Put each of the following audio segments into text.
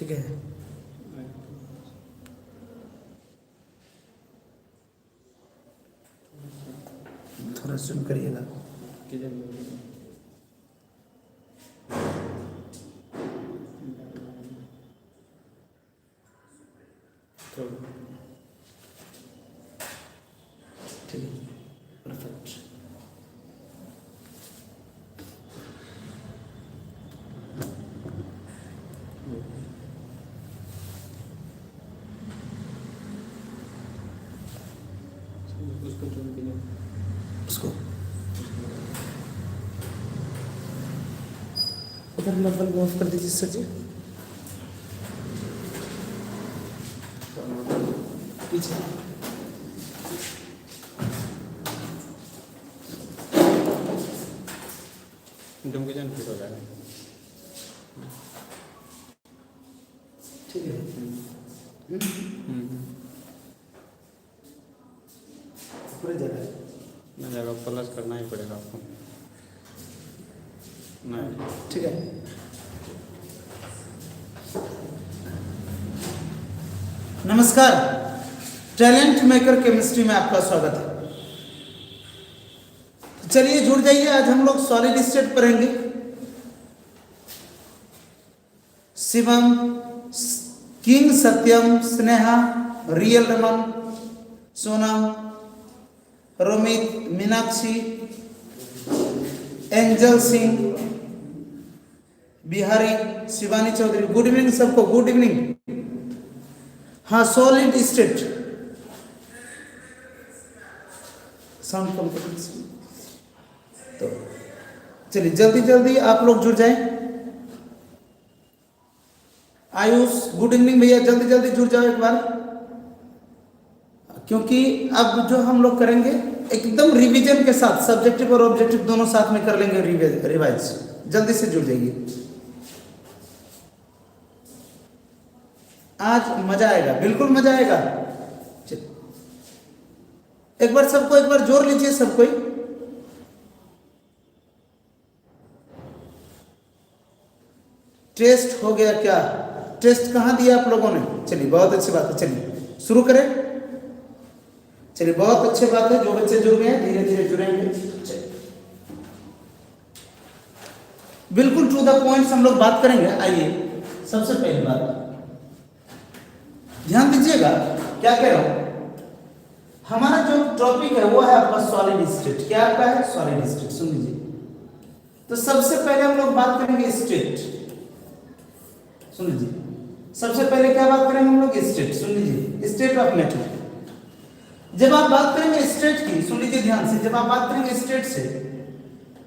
ठीक है। थोड़ा सुन करिएगा। ठीक है, परफेक्ट। उसको उधर लगभग ऑफ कर दीजिए सर जी, पीछे। फिट हो जाएगा। ठीक है। पूरे जगह ना जगह प्लस करना ही पड़ेगा आपको। नहीं ठीक है। नमस्कार, टैलेंट मेकर केमिस्ट्री में आपका स्वागत है। चलिए जुड़ जाइए, आज हम लोग सॉलिड स्टेट पढ़ेंगे। Shivam, King, Satyam, Sneha, Real Raman, Sonam, Romit, Meenakshi, Angel Singh, Bihari, Shivani Chaudhary. Good evening सबको, गुड इवनिंग। हाँ, सॉलिड स्टेट साउंड कम कर। तो चलिए जल्दी जल्दी आप लोग जुड़ जाएं। आयुष, गुड इवनिंग भैया, जल्दी जल्दी जुड़ जाओ एक बार, क्योंकि अब जो हम लोग करेंगे एकदम रिवीजन के साथ, सब्जेक्टिव और ऑब्जेक्टिव दोनों साथ में कर लेंगे रिवाइज। जल्दी से जुड़ जाइए, आज मजा आएगा, बिल्कुल मजा आएगा। एक बार सबको एक बार जोड़ लीजिए सब कोई। टेस्ट हो गया क्या? टेस्ट कहां दिया आप लोगों ने? चलिए बहुत अच्छी बात है, चलिए शुरू करें। चलिए बहुत अच्छी बात है, जो बच्चे जुड़ गए हैं धीरे धीरे जुड़ेंगे। बिल्कुल टू द पॉइंट हम लोग बात करेंगे। आइए सबसे पहली बात ध्यान दीजिएगा, क्या कह रहा हूं। हमारा जो टॉपिक है वो है आपका सॉलिड स्टेट। क्या आपका है? Solid state. सुन लीजिए, तो सबसे पहले हम लोग बात करेंगे स्टेट। सुन लीजिए, सबसे पहले क्या बात करेंगे हम लोग? स्टेट। सुन लीजिए, स्टेट ऑफ मैटर। जब आप बात करेंगे स्टेट की, सुन लीजिए ध्यान से, जब आप बात करेंगे स्टेट से,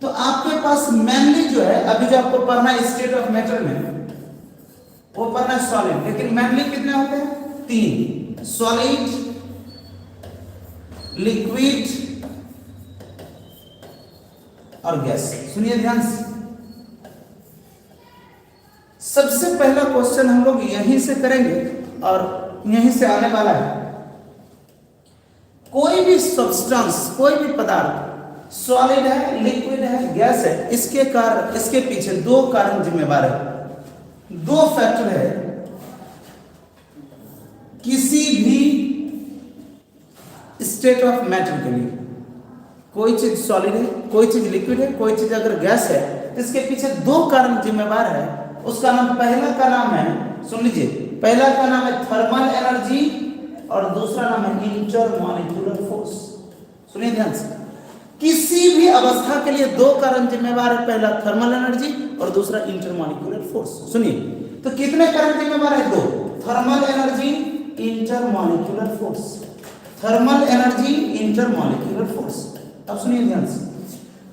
तो आपके पास मेनली जो है अभी जो आपको पढ़ना है स्टेट ऑफ मैटर में, वो पढ़ना है सॉलिड। लेकिन मेनली कितने होते हैं? 3, सॉलिड, लिक्विड और गैस। सुनिए ध्यान से, सबसे पहला क्वेश्चन हम लोग यहीं से करेंगे और यहीं से आने वाला है। कोई भी सब्सटेंस, कोई भी पदार्थ सॉलिड है, लिक्विड है, गैस है, इसके कारण, इसके पीछे 2 कारण जिम्मेवार है, 2 फैक्टर है। किसी भी स्टेट ऑफ मैटर के लिए कोई चीज सॉलिड है, कोई चीज लिक्विड है, कोई चीज अगर गैस है, तो इसके पीछे 2 कारण जिम्मेवार है। उसका नाम, पहला का नाम है, सुन लीजिए, पहला का नाम है थर्मल एनर्जी और दूसरा नाम है इंटरमॉलिक्यूलर फोर्स। सुनिए ध्यान से, किसी भी अवस्था के लिए 2 कारण जिम्मेवार है, पहला थर्मल एनर्जी और दूसरा इंटरमॉलिक्यूलर फोर्स। सुनिए, तो कितने कारण जिम्मेवार है? 2, thermal energy, intermolecular force. Thermal energy, intermolecular force. अब सुनिए ध्यान से,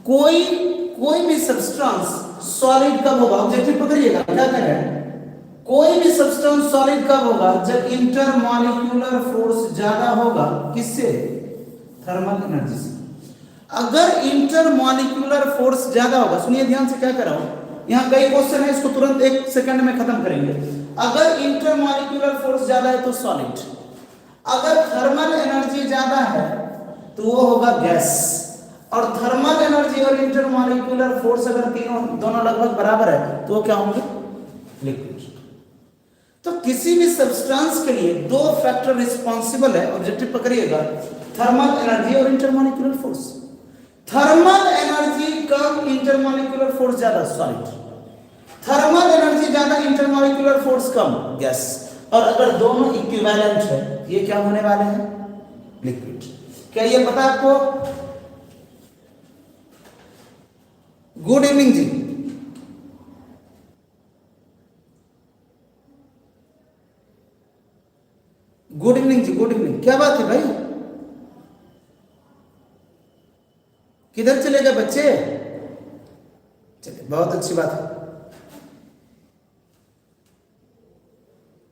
कोई भी सब्सटेंस सॉलिड कब होगा? ऑब्जेक्टिव पकड़िएगा, क्या कह रहे हैं? कोई भी सब्सटेंस सॉलिड कब होगा? जब इंटरमॉलिक्यूलर फोर्स ज्यादा होगा। किससे? थर्मल एनर्जी से। अगर इंटरमॉलिक्यूलर फोर्स ज्यादा होगा, सुनिए ध्यान से क्या कर रहा हूं, यहां कई क्वेश्चन है, इसको तुरंत 1 सेकंड में खत्म करेंगे। अगर इंटरमॉलिक्यूलर फोर्स ज्यादा है तो सॉलिड, अगर थर्मल एनर्जी ज्यादा है तो वो होगा गैस, और थर्मल एनर्जी और इंटरमॉलिक्यूलर फोर्स अगर दोनों लगभग बराबर है तो वो क्या होंगे? लिक्विड। तो किसी भी सब्सटेंस के लिए दो फैक्टर रिस्पॉन्सिबल है, ऑब्जेक्टिव पकड़िएगा, थर्मल एनर्जी और इंटरमॉलिक्यूलर फोर्स। थर्मल एनर्जी कम, इंटरमॉलिक्यूलर फोर्स ज्यादा, सॉलिड। थर्मल एनर्जी ज्यादा, इंटरमॉलिक्यूलर फोर्स कम, गैस। और अगर दोनों इक्विवेलेंट है, ये क्या होने वाले हैं? लिक्विड। क्या ये पता आपको? गुड इवनिंग जी। गुड इवनिंग जी, गुड इवनिंग। क्या बात है भाई, किधर चले गए बच्चे? चलिए, बहुत अच्छी बात है।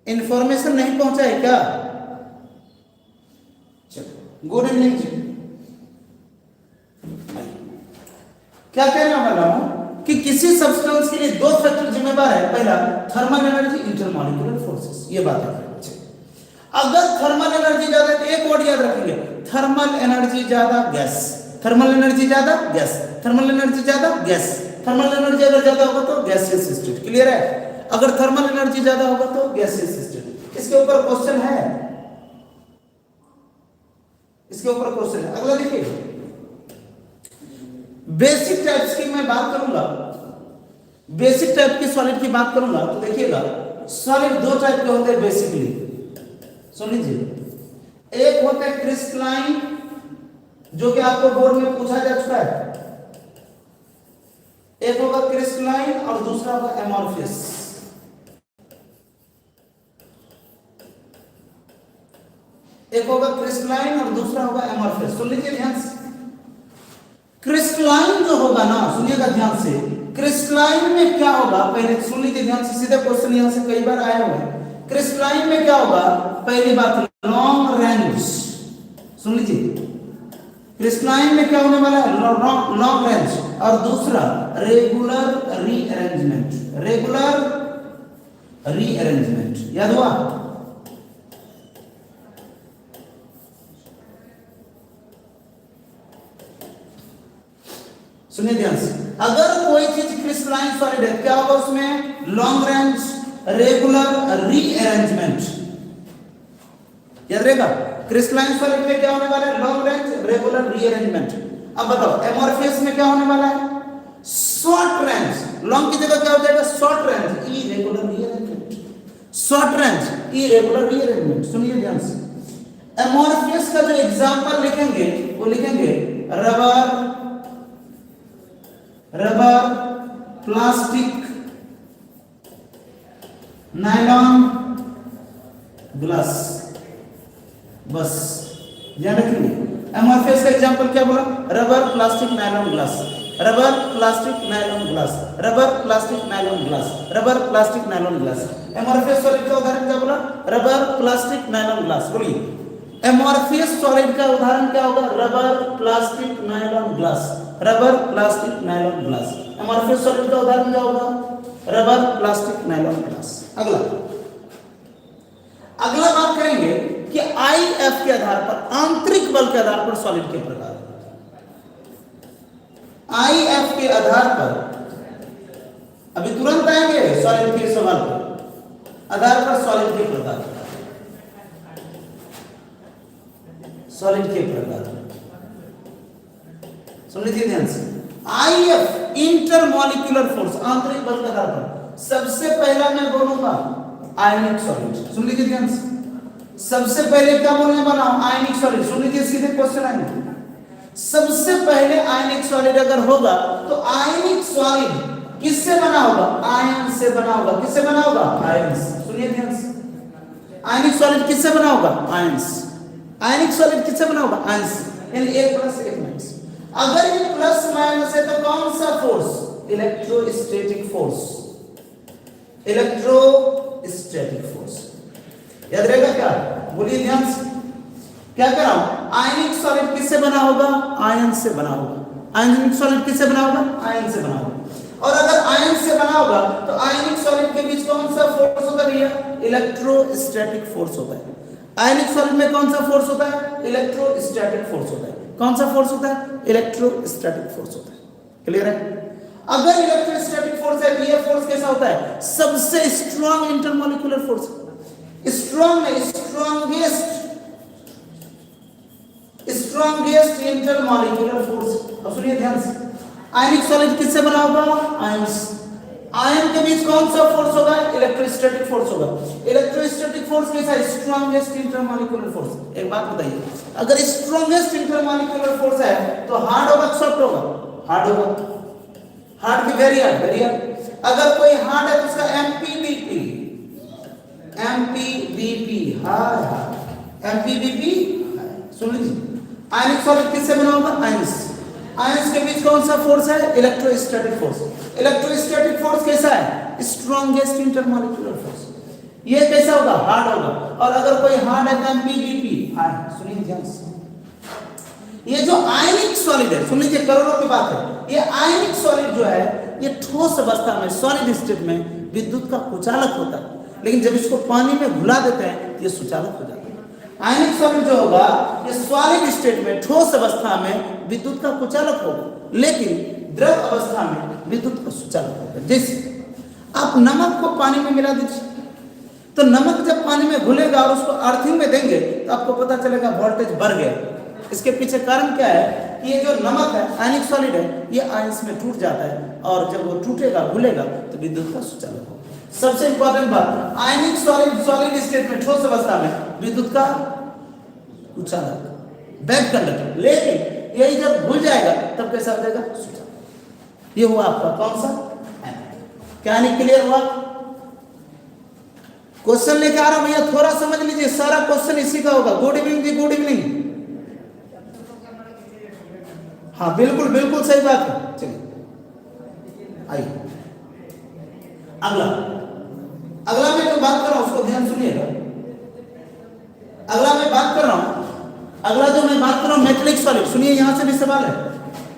इंफॉर्मेशन नहीं पहुंचा है क्या? चलो, गुड इवनिंग जी। क्या कहने वाला हूं कि किसी सब्सटेंस के लिए दो फैक्टर जिम्मेदार है। पहला थर्मल एनर्जी, इंटरमॉलिक्यूलर फोर्सेस, ये बात है। अगर थर्मल एनर्जी ज्यादा, तो एक वर्ड याद रखेंगे, थर्मल एनर्जी ज्यादा, गैस। थर्मल एनर्जी ज्यादा, गैस। थर्मल एनर्जी ज्यादा, गैस। थर्मल एनर्जी अगर ज्यादा होगा तो गैसियस स्टेट। क्लियर है? अगर थर्मल एनर्जी ज्यादा होगा तो गैसियस स्टेट। इसके ऊपर क्वेश्चन है, इसके ऊपर क्वेश्चन है। अगला देखिए, बेसिक टाइप्स की मैं बात करूंगा, बेसिक टाइप की सॉलिड की बात करूंगा तो देखिएगा, सॉलिड दो टाइप के होते हैं बेसिकली, सुन लीजिए। एक होता है क्रिस्टलाइन, जो कि आपको बोर्ड में पूछा जा चुका है। एक होगा क्रिस्टलाइन और दूसरा होगा एमॉर्फियस। एक होगा क्रिस्टलाइन और दूसरा होगा एमॉर्फियस। सुन लीजिए ध्यान से। क्रिस्टलाइन जो होगा ना, सुनिएगा ध्यान से, क्रिस्टलाइन में क्या होगा, पहले सुन लीजिए ध्यान से, सीधे क्वेश्चन यहां से कई बार आया हुआ है। क्रिस्टलाइन में क्या होगा? पहली बात लॉन्ग रेंज, सुन लीजिए, क्रिस्टलाइन में क्या होने वाला है? Long range. और दूसरा रेगुलर रीअरेंजमेंट, रेगुलर रीअरेंजमेंट। याद हुआ? सुनिए ध्यान से, अगर कोई चीज क्रिस्टलाइन सॉलिड है, क्या होगा उसमें? Long range, regular rearrangement. याद रहेगा? क्रिस्टलाइन सॉलिड में क्या होने वाला है? Long range, regular rearrangement. अब बताओ एमॉर्फियस में क्या होने वाला है? Short range. लॉन्ग की जगह क्या हो जाएगा? Short range, irregular rearrangement. Short range, irregular rearrangement. सुनिए ध्यान से, एमॉर्फियस का जो एग्जांपल लिखेंगे वो लिखेंगे rubber, rubber, plastic, nylon, glass. बस ध्यान रखिए, एमॉर्फियस का एग्जांपल क्या बोला? Rubber, plastic, nylon, glass. Rubber, plastic, nylon, glass. Rubber, plastic, nylon, glass. Rubber, plastic, nylon, glass. Amorphous solid का उदाहरण क्या बोला? Rubber, plastic, nylon, glass. बोलिए, एमॉर्फियस सॉलिड का उदाहरण क्या होगा? Rubber, plastic, nylon, glass. Rubber, plastic, nylon, glass. Amorphous solid का उदाहरण क्या होगा? Rubber, plastic, nylon, glass. अगला अगला बात करेंगे कि आईएफ के आधार पर, आंतरिक बल के आधार पर सॉलिड के प्रकार। आईएफ के आधार पर, अभी तुरंत आएंगे सॉलिड के सवाल पर, आधार पर सॉलिड के प्रकार, सॉलिड के प्रकार। सुन लीजिए ध्यान से, आईएफ इंटरमॉलिक्यूलर फोर्स, आंतरिक बल के आधार पर। सबसे पहला मैं बोलूंगा आयनिक सॉलिड। सुन लीजिए ध्यान से, सबसे पहले क्या बोलने वाला हूं? आयनिक सॉलिड। सुन लीजिए, सीधे क्वेश्चन आएंगे। सबसे पहले आयनिक सॉलिड अगर होगा तो आयनिक सॉलिड किससे बना होगा? आयन से बना होगा। किससे बना होगा? आयन से। सुनिए ध्यान से, आयनिक सॉलिड किससे बना होगा? आयन से। आयनिक सॉलिड किससे बना होगा? आयन से। यानी एक प्लस एक माइनस। अगर ये प्लस माइनस है तो कौन सा force? Electrostatic force, electrostatic force. याद रहेगा क्या? बोलिए ध्यान से, क्या कर रहा हूं? आयनिक सॉलिड किससे बना होगा? आयन से बना होगा। आयनिक सॉलिड किससे बना होगा? आयन से बना होगा। और अगर आयन से बना होगा तो आयनिक सॉलिड के बीच कौन सा फोर्स होता है भैया? इलेक्ट्रोस्टैटिक फोर्स होता है। आयनिक सॉलिड में कौन सा फोर्स होता है? इलेक्ट्रोस्टैटिक फोर्स होता है। कौन सा फोर्स होता है? इलेक्ट्रोस्टैटिक फोर्स होता है। क्लियर है? अगर इलेक्ट्रोस्टैटिक फोर्स है तो ये फोर्स कैसा होता है? सबसे strong intermolecular force. Strongest intermolecular force. अब सुनिए ध्यान से, आयनिक सॉलिड किससे बना होगा? आयंस। आयन के बीच कौन सा फोर्स होगा? इलेक्ट्रोस्टैटिक फोर्स होगा। इलेक्ट्रोस्टैटिक फोर्स कैसा है? Strongest intermolecular force. एक बात बताइए, अगर स्ट्रॉन्गेस्ट इंटरमॉलिक्यूलर फोर्स है तो हार्ड होगा सॉफ्ट होगा? हार्ड होगा। हार्ड की वेरी हार्ड, वेरी हार्ड। अगर कोई हार्ड है तो उसका एमपीबीपी, एमपीबीपी हार्ड, एमपीबीपी। सुन लीजिए, आयनिक सॉलिड किससे बना होगा? आयंस। आयंस के बीच कौन सा फोर्स है? Electrostatic force. इलेक्ट्रोस्टैटिक फोर्स कैसा है? Strongest intermolecular force. ये कैसा होगा? हार्ड होगा। और अगर कोई हार्ड है तो एमपीबीपी हार्ड। सुनिए ध्यान से, ये जो आयनिक सॉलिड है, सुन लीजिए, करोड़ों की बात है, ये आयनिक सॉलिड जो है ये ठोस अवस्था में, सॉलिड स्टेट में विद्युत का कुचालक होता है, लेकिन जब इसको पानी में घुला देते हैं तो ये सुचालक हो जाता है। आयनिक सॉलिड जो होगा ये सॉलिड स्टेट में, ठोस अवस्था में विद्युत का कुचालक होगा, लेकिन द्रव अवस्था में विद्युत का सुचालक होगा। जैसे आप नमक को पानी में मिला दीजिए, तो नमक जब पानी में घुलेगा और उसको अर्थिंग में देंगे तो आपको पता चलेगा वोल्टेज बढ़ गया। इसके पीछे कारण क्या है कि ये जो नमक है, आयनिक सॉलिड है, ये आयंस में टूट जाता है और जब वो टूटेगा, घुलेगा तो विद्युत का सुचालक होगा। सबसे इंपॉर्टेंट बात, आयनिक सॉलिड, सॉलिड स्टेट में, ठोस अवस्था में विद्युत का कुचालक, बैक कंडक्टर, लेकिन यही जब घुल जाएगा तब कैसा हो जाएगा? सुचालक। ये हुआ आपका कौन सा? क्या नहीं क्लियर हुआ? क्वेश्चन लेके आ रहा हूं भैया, थोड़ा समझ लीजिए, सारा क्वेश्चन इसी का होगा। गुड इवनिंग जी, गुड इवनिंग। हाँ बिल्कुल बिल्कुल सही बात है। चलिए आइए, अगला मैं जो बात कर रहा हूं उसको ध्यान सुनिएगा। अगला मैं बात कर रहा हूं, अगला जो मैं बात कर रहा हूं मेटेलिक सॉलिड। सुनिए, यहां से भी सवाल है।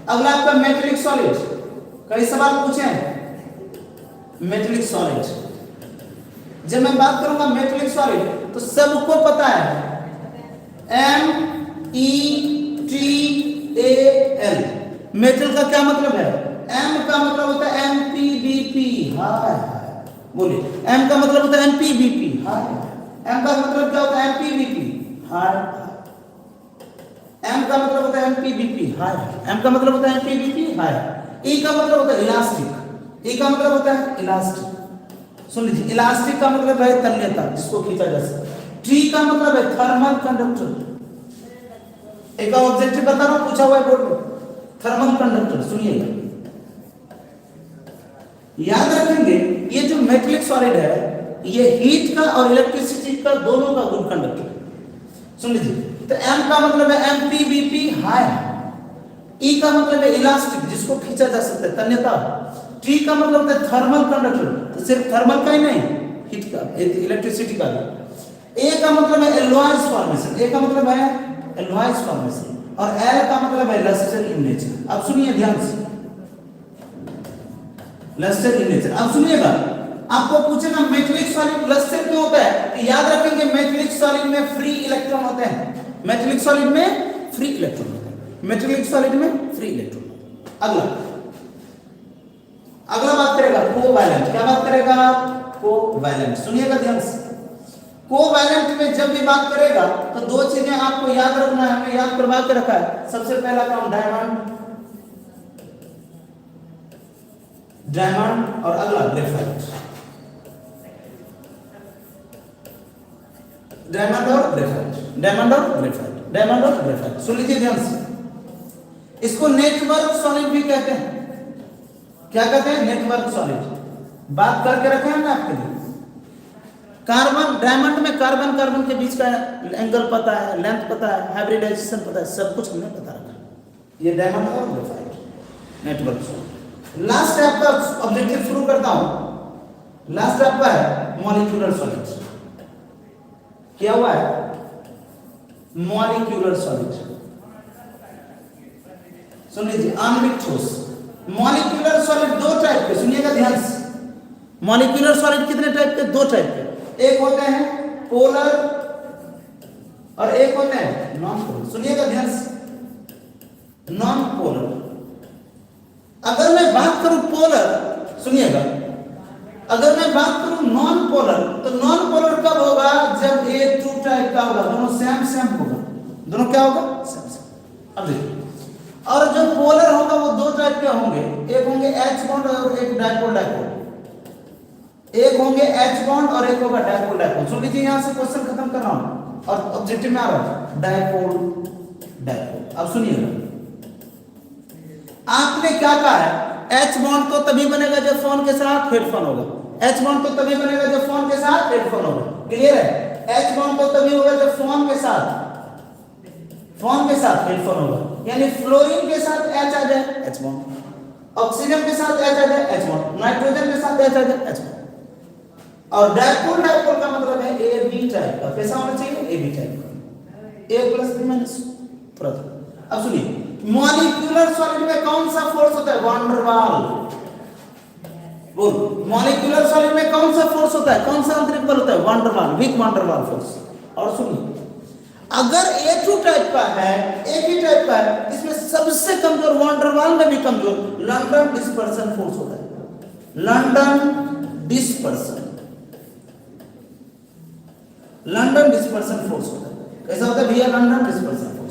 अगला आपका मेटेलिक सॉलिड, कई सवाल पूछे हैं मेटेलिक सॉलिड। जब मैं बात करूंगा मेटेलिक सॉलिड तो सबको पता है METAL। मेटल का क्या मतलब है? M का मतलब होता है MPBP। हाय बोलिए, M का मतलब होता है MPBP। हाय, M का मतलब क्या होता है? MPBP। हाय, M का मतलब होता है MPBP। हाय, M का मतलब होता है MPBP। हाय, E का मतलब होता है इलास्टिक। E का मतलब होता है इलास्टिक। सुन लीजिए, इलास्टिक का मतलब है तन्यता, जिसको खींचा जा सकता है। T का मतलब है थर्मल कंडक्टर। एक ऑब्जेक्टिव बता रहा हूं, पूछा हुआ है बोर्ड में, थर्मल कंडक्टर। सुनिएगा, याद रखेंगे, ये जो मेटेलिक सॉलिड है ये हीट का और इलेक्ट्रिसिटी का दोनों का गुड कंडक्टर। सुन लीजिए, तो M का मतलब है MPBP हाई। E का मतलब है इलास्टिक, जिसको खींचा जा सकता है, तन्यता। T का मतलब होता है थर्मल कंडक्टर, तो सिर्फ थर्मल का ही नहीं, हीट का, इलेक्ट्रिसिटी का भी। A का मतलब है एलॉयज फॉर्मेशन, A का मतलब है एलॉयज फॉर्मेशन, और L का मतलब है लस्टर इन नेचर। अब सुनिए ध्यान से, लस्टर इन नेचर। अब सुनिएगा, आपको पूछेगा मेटेलिक सॉलिड लस्टर क्यों होता है, तो याद रखेंगे मेटेलिक सॉलिड में फ्री इलेक्ट्रॉन होते हैं। मेटेलिक सॉलिड में फ्री इलेक्ट्रॉन होते हैं, मेटेलिक सॉलिड में फ्री इलेक्ट्रॉन। अगला बात करेगा कोवैलेंट। क्या बात करेगा? कोवैलेंट। सुनिएगा ध्यान से, कोवैलेंट में जब भी बात करेगा तो दो चीजें आपको याद रखना है, हमने याद करवा के रखा है। सबसे पहला काम डायमंड, डायमंड, और अगला ग्रेफाइट। डायमंड और ग्रेफाइट, डायमंड और ग्रेफाइट, डायमंड और ग्रेफाइट। सुन लीजिए ध्यान से, इसको नेटवर्क सॉलिड भी कहते हैं। क्या कहते हैं? Network solid. बात करके रखे हैं ना आपके लिए। कार्बन, डायमंड में कार्बन कार्बन के बीच का एंगल पता है, लेंथ पता है, हाइब्रिडाइजेशन पता है, सब कुछ हमने पता रखा। ये डायमंड और ग्रेफाइट, नेटवर्क सॉलिड। लास्ट आपका ऑब्जेक्टिव शुरू करता हूं। लास्ट आपका है मॉलिक्यूलर सॉलिड। क्या हुआ है? Molecular solid. सुन लीजिए, आणविक ठोस। मॉलिक्यूलर सॉलिड दो टाइप के, सुनिएगा ध्यान से। मॉलिक्यूलर सॉलिड कितने टाइप के? दो टाइप के। एक होते हैं पोलर और एक होते हैं नॉन पोलर। सुनिएगा ध्यान से, नॉन पोलर। अगर मैं बात करूं पोलर, सुनिएगा, अगर मैं बात करूं नॉन पोलर, तो नॉन पोलर कब होगा? जब ये टू टाइप का होगा, दोनों सेम सेम होगा, दोनों क्या होगा? Same same. अब देखिए, और जो पोलर होगा वो दो टाइप के होंगे, एक होंगे H बॉन्ड और एक डाइपोल डाइपोल, एक होंगे H बॉन्ड और एक होगा डाइपोल डाइपोल। सुन लीजिए, यहां से क्वेश्चन खत्म कर रहा हूं और ऑब्जेक्टिव में आ रहा है डाइपोल डाइपोल। अब सुनिएगा, आपने क्या कहा है? H बॉन्ड तो तभी बनेगा जब फोन के साथ हेडफोन होगा, H बॉन्ड तो तभी बनेगा जब फोन के साथ हेडफोन होगा। क्लियर है? H बॉन्ड तो तभी होगा जब फोन के साथ हेडफोन होगा, यानी फ्लोरीन के साथ H आ जाए H बॉन्ड, ऑक्सीजन के साथ H आ जाए H बॉन्ड, नाइट्रोजन के साथ H आ जाए H बॉन्ड। और डाइपोल डाइपोल का मतलब है A B टाइप का। कैसा होना चाहिए? A B टाइप का, A प्लस B माइनस थोड़ा। अब सुनिए, मॉलिक्यूलर सॉलिड में कौन सा फोर्स होता है? वान डर वाल। बोल, मॉलिक्यूलर सॉलिड में कौन सा फोर्स होता है? कौन सा आंतरिक बल होता है? वान डर वाल, वीक वान डर वाल फोर्स। और सुनिए, अगर A2 टाइप का है, एक ही टाइप का है, इसमें सबसे कमजोर, वान डर वाल में भी कमजोर, लंडन डिस्पर्सन फोर्स होता है। लंडन डिस्पर्सन फोर्स होता है। कैसा होता है भैया? London dispersion force.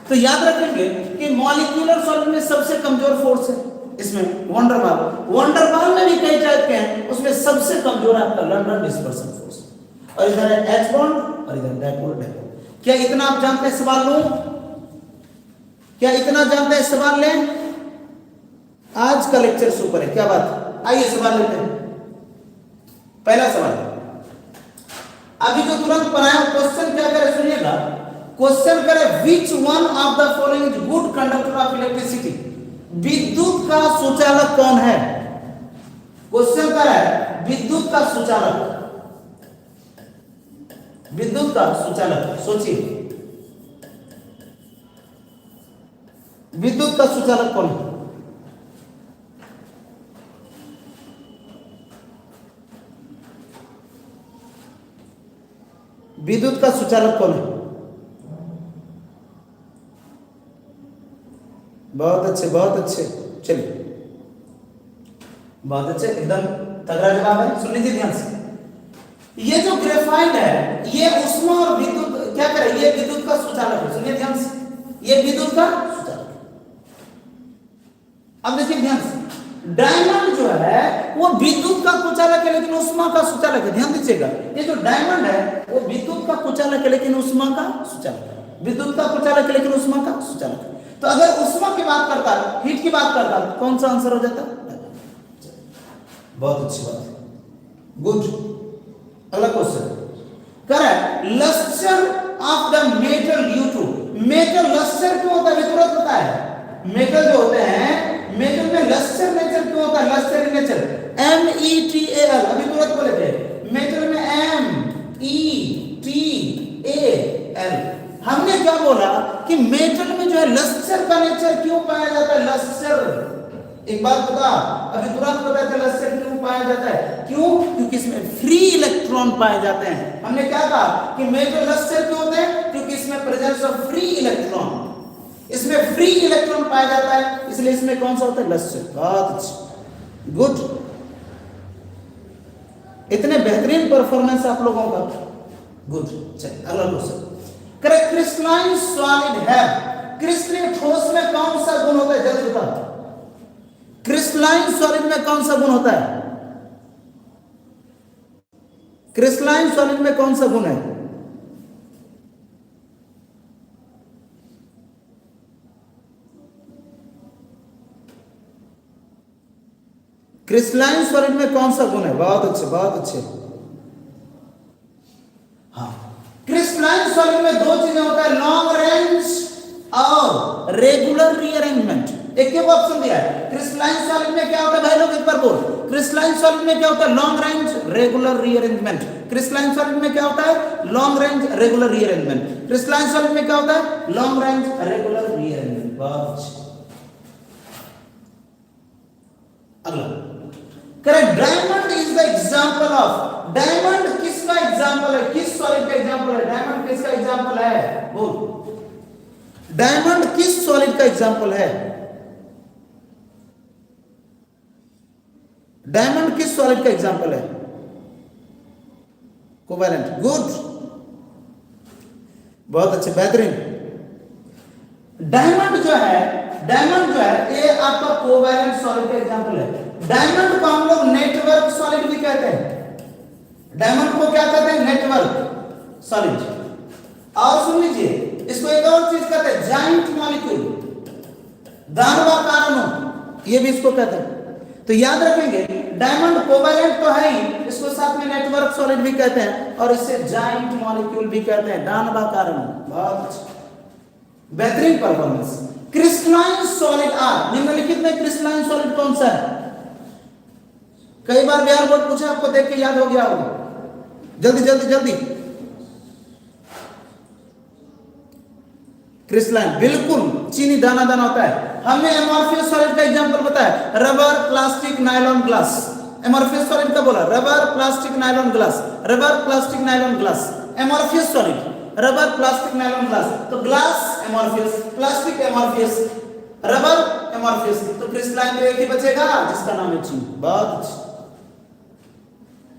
तो याद रखेंगे कि मॉलिक्यूलर सॉलिड में सबसे कमजोर फोर्स है इसमें वान डर वाल। वान डर वाल में भी कई टाइप के हैं, उसमें सबसे कमजोर है आपका लंडन डिस्पर्सन फोर्स। और इधर है H बॉन्ड और इधर डाइपोल डाइपोल। क्या इतना आप जानते हैं? सवाल लूं? क्या इतना जानते हैं? सवाल लें? आज का लेक्चर सुपर है, क्या बात? आइए सवाल लेते हैं। पहला सवाल, अभी जो तुरंत बनाया क्वेश्चन क्या करे सुनिएगा। क्वेश्चन करे, विच one of the following is good conductor of electricity? विद्युत का सुचालक कौन है? क्वेश्चन क्या है? विद्युत का सुचालक, विद्युत का सुचालक। सोचिए, विद्युत का सुचालक कौन है? विद्युत का सुचालक कौन है? बहुत अच्छे, बहुत अच्छे, चलिए, बहुत अच्छे, एकदम तगड़ा जवाब है। सुन लीजिए ध्यान से, ये जो ग्रेफाइट है ये उष्मा और विद्युत क्या करे? ये विद्युत का सुचालक है। सुनिए ध्यान से, ये विद्युत का सुचालक है। अब देखिए ध्यान से, डायमंड जो है वो विद्युत का कुचालक है लेकिन उष्मा का सुचालक है। ध्यान दीजिएगा, ये जो डायमंड है वो विद्युत का कुचालक है लेकिन उष्मा का सुचालक है। विद्युत का कुचालक है लेकिन उष्मा का सुचालक है। तो अगर उष्मा की बात करता है, हीट की बात करता है, कौन सा आंसर हो जाता? बहुत अच्छी बात है, गुड। अगला question, correct, luster of the metal due to. Metal luster क्यों होता है? विद्युत होता है। मेटल जो होते हैं, मेटल में लस्टर नेचर क्यों होता है? लस्टर नेचर, METAL, अभी तुरंत बोले थे, मेटल में METAL। हमने क्या बोला कि मेटल में जो है लस्टर का नेचर क्यों पाया जाता है? लस्टर, एक बात बता, अभी तुरंत बताया था लस्टर क्यों पाया जाता है? क्यों? क्योंकि इसमें फ्री इलेक्ट्रॉन पाए जाते हैं। हमने क्या कहा कि मेटल लस्टर क्यों होते हैं? क्योंकि इसमें प्रेजेंस ऑफ फ्री इलेक्ट्रॉन, इसमें फ्री इलेक्ट्रॉन पाया जाता है, इसलिए इसमें कौन सा होता है? लस्टर। बहुत अच्छा, गुड, इतने बेहतरीन परफॉर्मेंस आप लोगों का, गुड। चलिए अगला क्वेश्चन, करेक्ट, क्रिस्टलाइन सॉलिड है, क्रिस्टलाइन ठोस में कौन सा गुण होता है? जल्दी बताओ, क्रिस्टलाइन सॉलिड में कौन सा गुण होता है? क्रिस्टलाइन सॉलिड में कौन सा गुण है? क्रिस्टलाइन सॉलिड में कौन सा गुण है? बहुत अच्छे, बहुत अच्छे। हाँ, क्रिस्टलाइन सॉलिड में दो चीजें होता है, लॉन्ग रेंज और रेगुलर रीअरेंजमेंट। एक एक ऑप्शन दिया है, क्रिस्टलाइन सॉलिड में क्या होता है भाई लोग? एक बार बोल, क्रिस्टलाइन सॉलिड में क्या होता है? Long range regular rearrangement. Crystalline solid में क्या होता है? Long range regular rearrangement. Crystalline solid में क्या होता है? Long range regular rearrangement. बहुत अगला, correct, diamond is the example of. Diamond किसका एग्जांपल है? किस सॉलिड का एग्जांपल है? डायमंड किसका एग्जांपल है? बोल, डायमंड किस सॉलिड का एग्जांपल है? डायमंड किस सॉलिड का एग्जांपल है? कोवैलेंट, गुड, बहुत अच्छे, बेहतरीन। डायमंड जो है ये आपका कोवैलेंट सॉलिड का एग्जांपल है। डायमंड को हम लोग नेटवर्क सॉलिड भी कहते हैं। डायमंड को क्या कहते हैं? Network solid. और सुन लीजिए, इसको एक और चीज कहते हैं, जाइंट मॉलिक्यूल, दानवाकार अणु, ये भी इसको कहते हैं। तो याद रखेंगे, डायमंड कोवैलेंट तो है ही, इसको साथ में नेटवर्क सॉलिड भी कहते हैं और इसे जाइंट मॉलिक्यूल भी कहते हैं, दानवाकार अणु। बहुत बेहतरीन परफॉर्मेंस। क्रिस्टलाइन सॉलिड आर, निम्नलिखित में क्रिस्टलाइन सॉलिड कौन सा है? कई बार बिहार बोर्ड पूछा, आपको देख के याद हो गया होगा, जल्दी जल्दी जल्दी। क्रिस्टलाइन, बिल्कुल, चीनी दाना दाना होता है। हमने एमॉर्फियस सॉलिड का एग्जांपल बताया, rubber, plastic, nylon, glass. Amorphous solid का बोला, rubber, plastic, nylon, glass, rubber, plastic, nylon, glass. Amorphous solid, rubber, plastic, nylon, glass. तो glass amorphous, plastic amorphous, rubber amorphous. तो क्रिस्टलाइन तो एक ही बचेगा जिसका नाम है चीनी। बहुत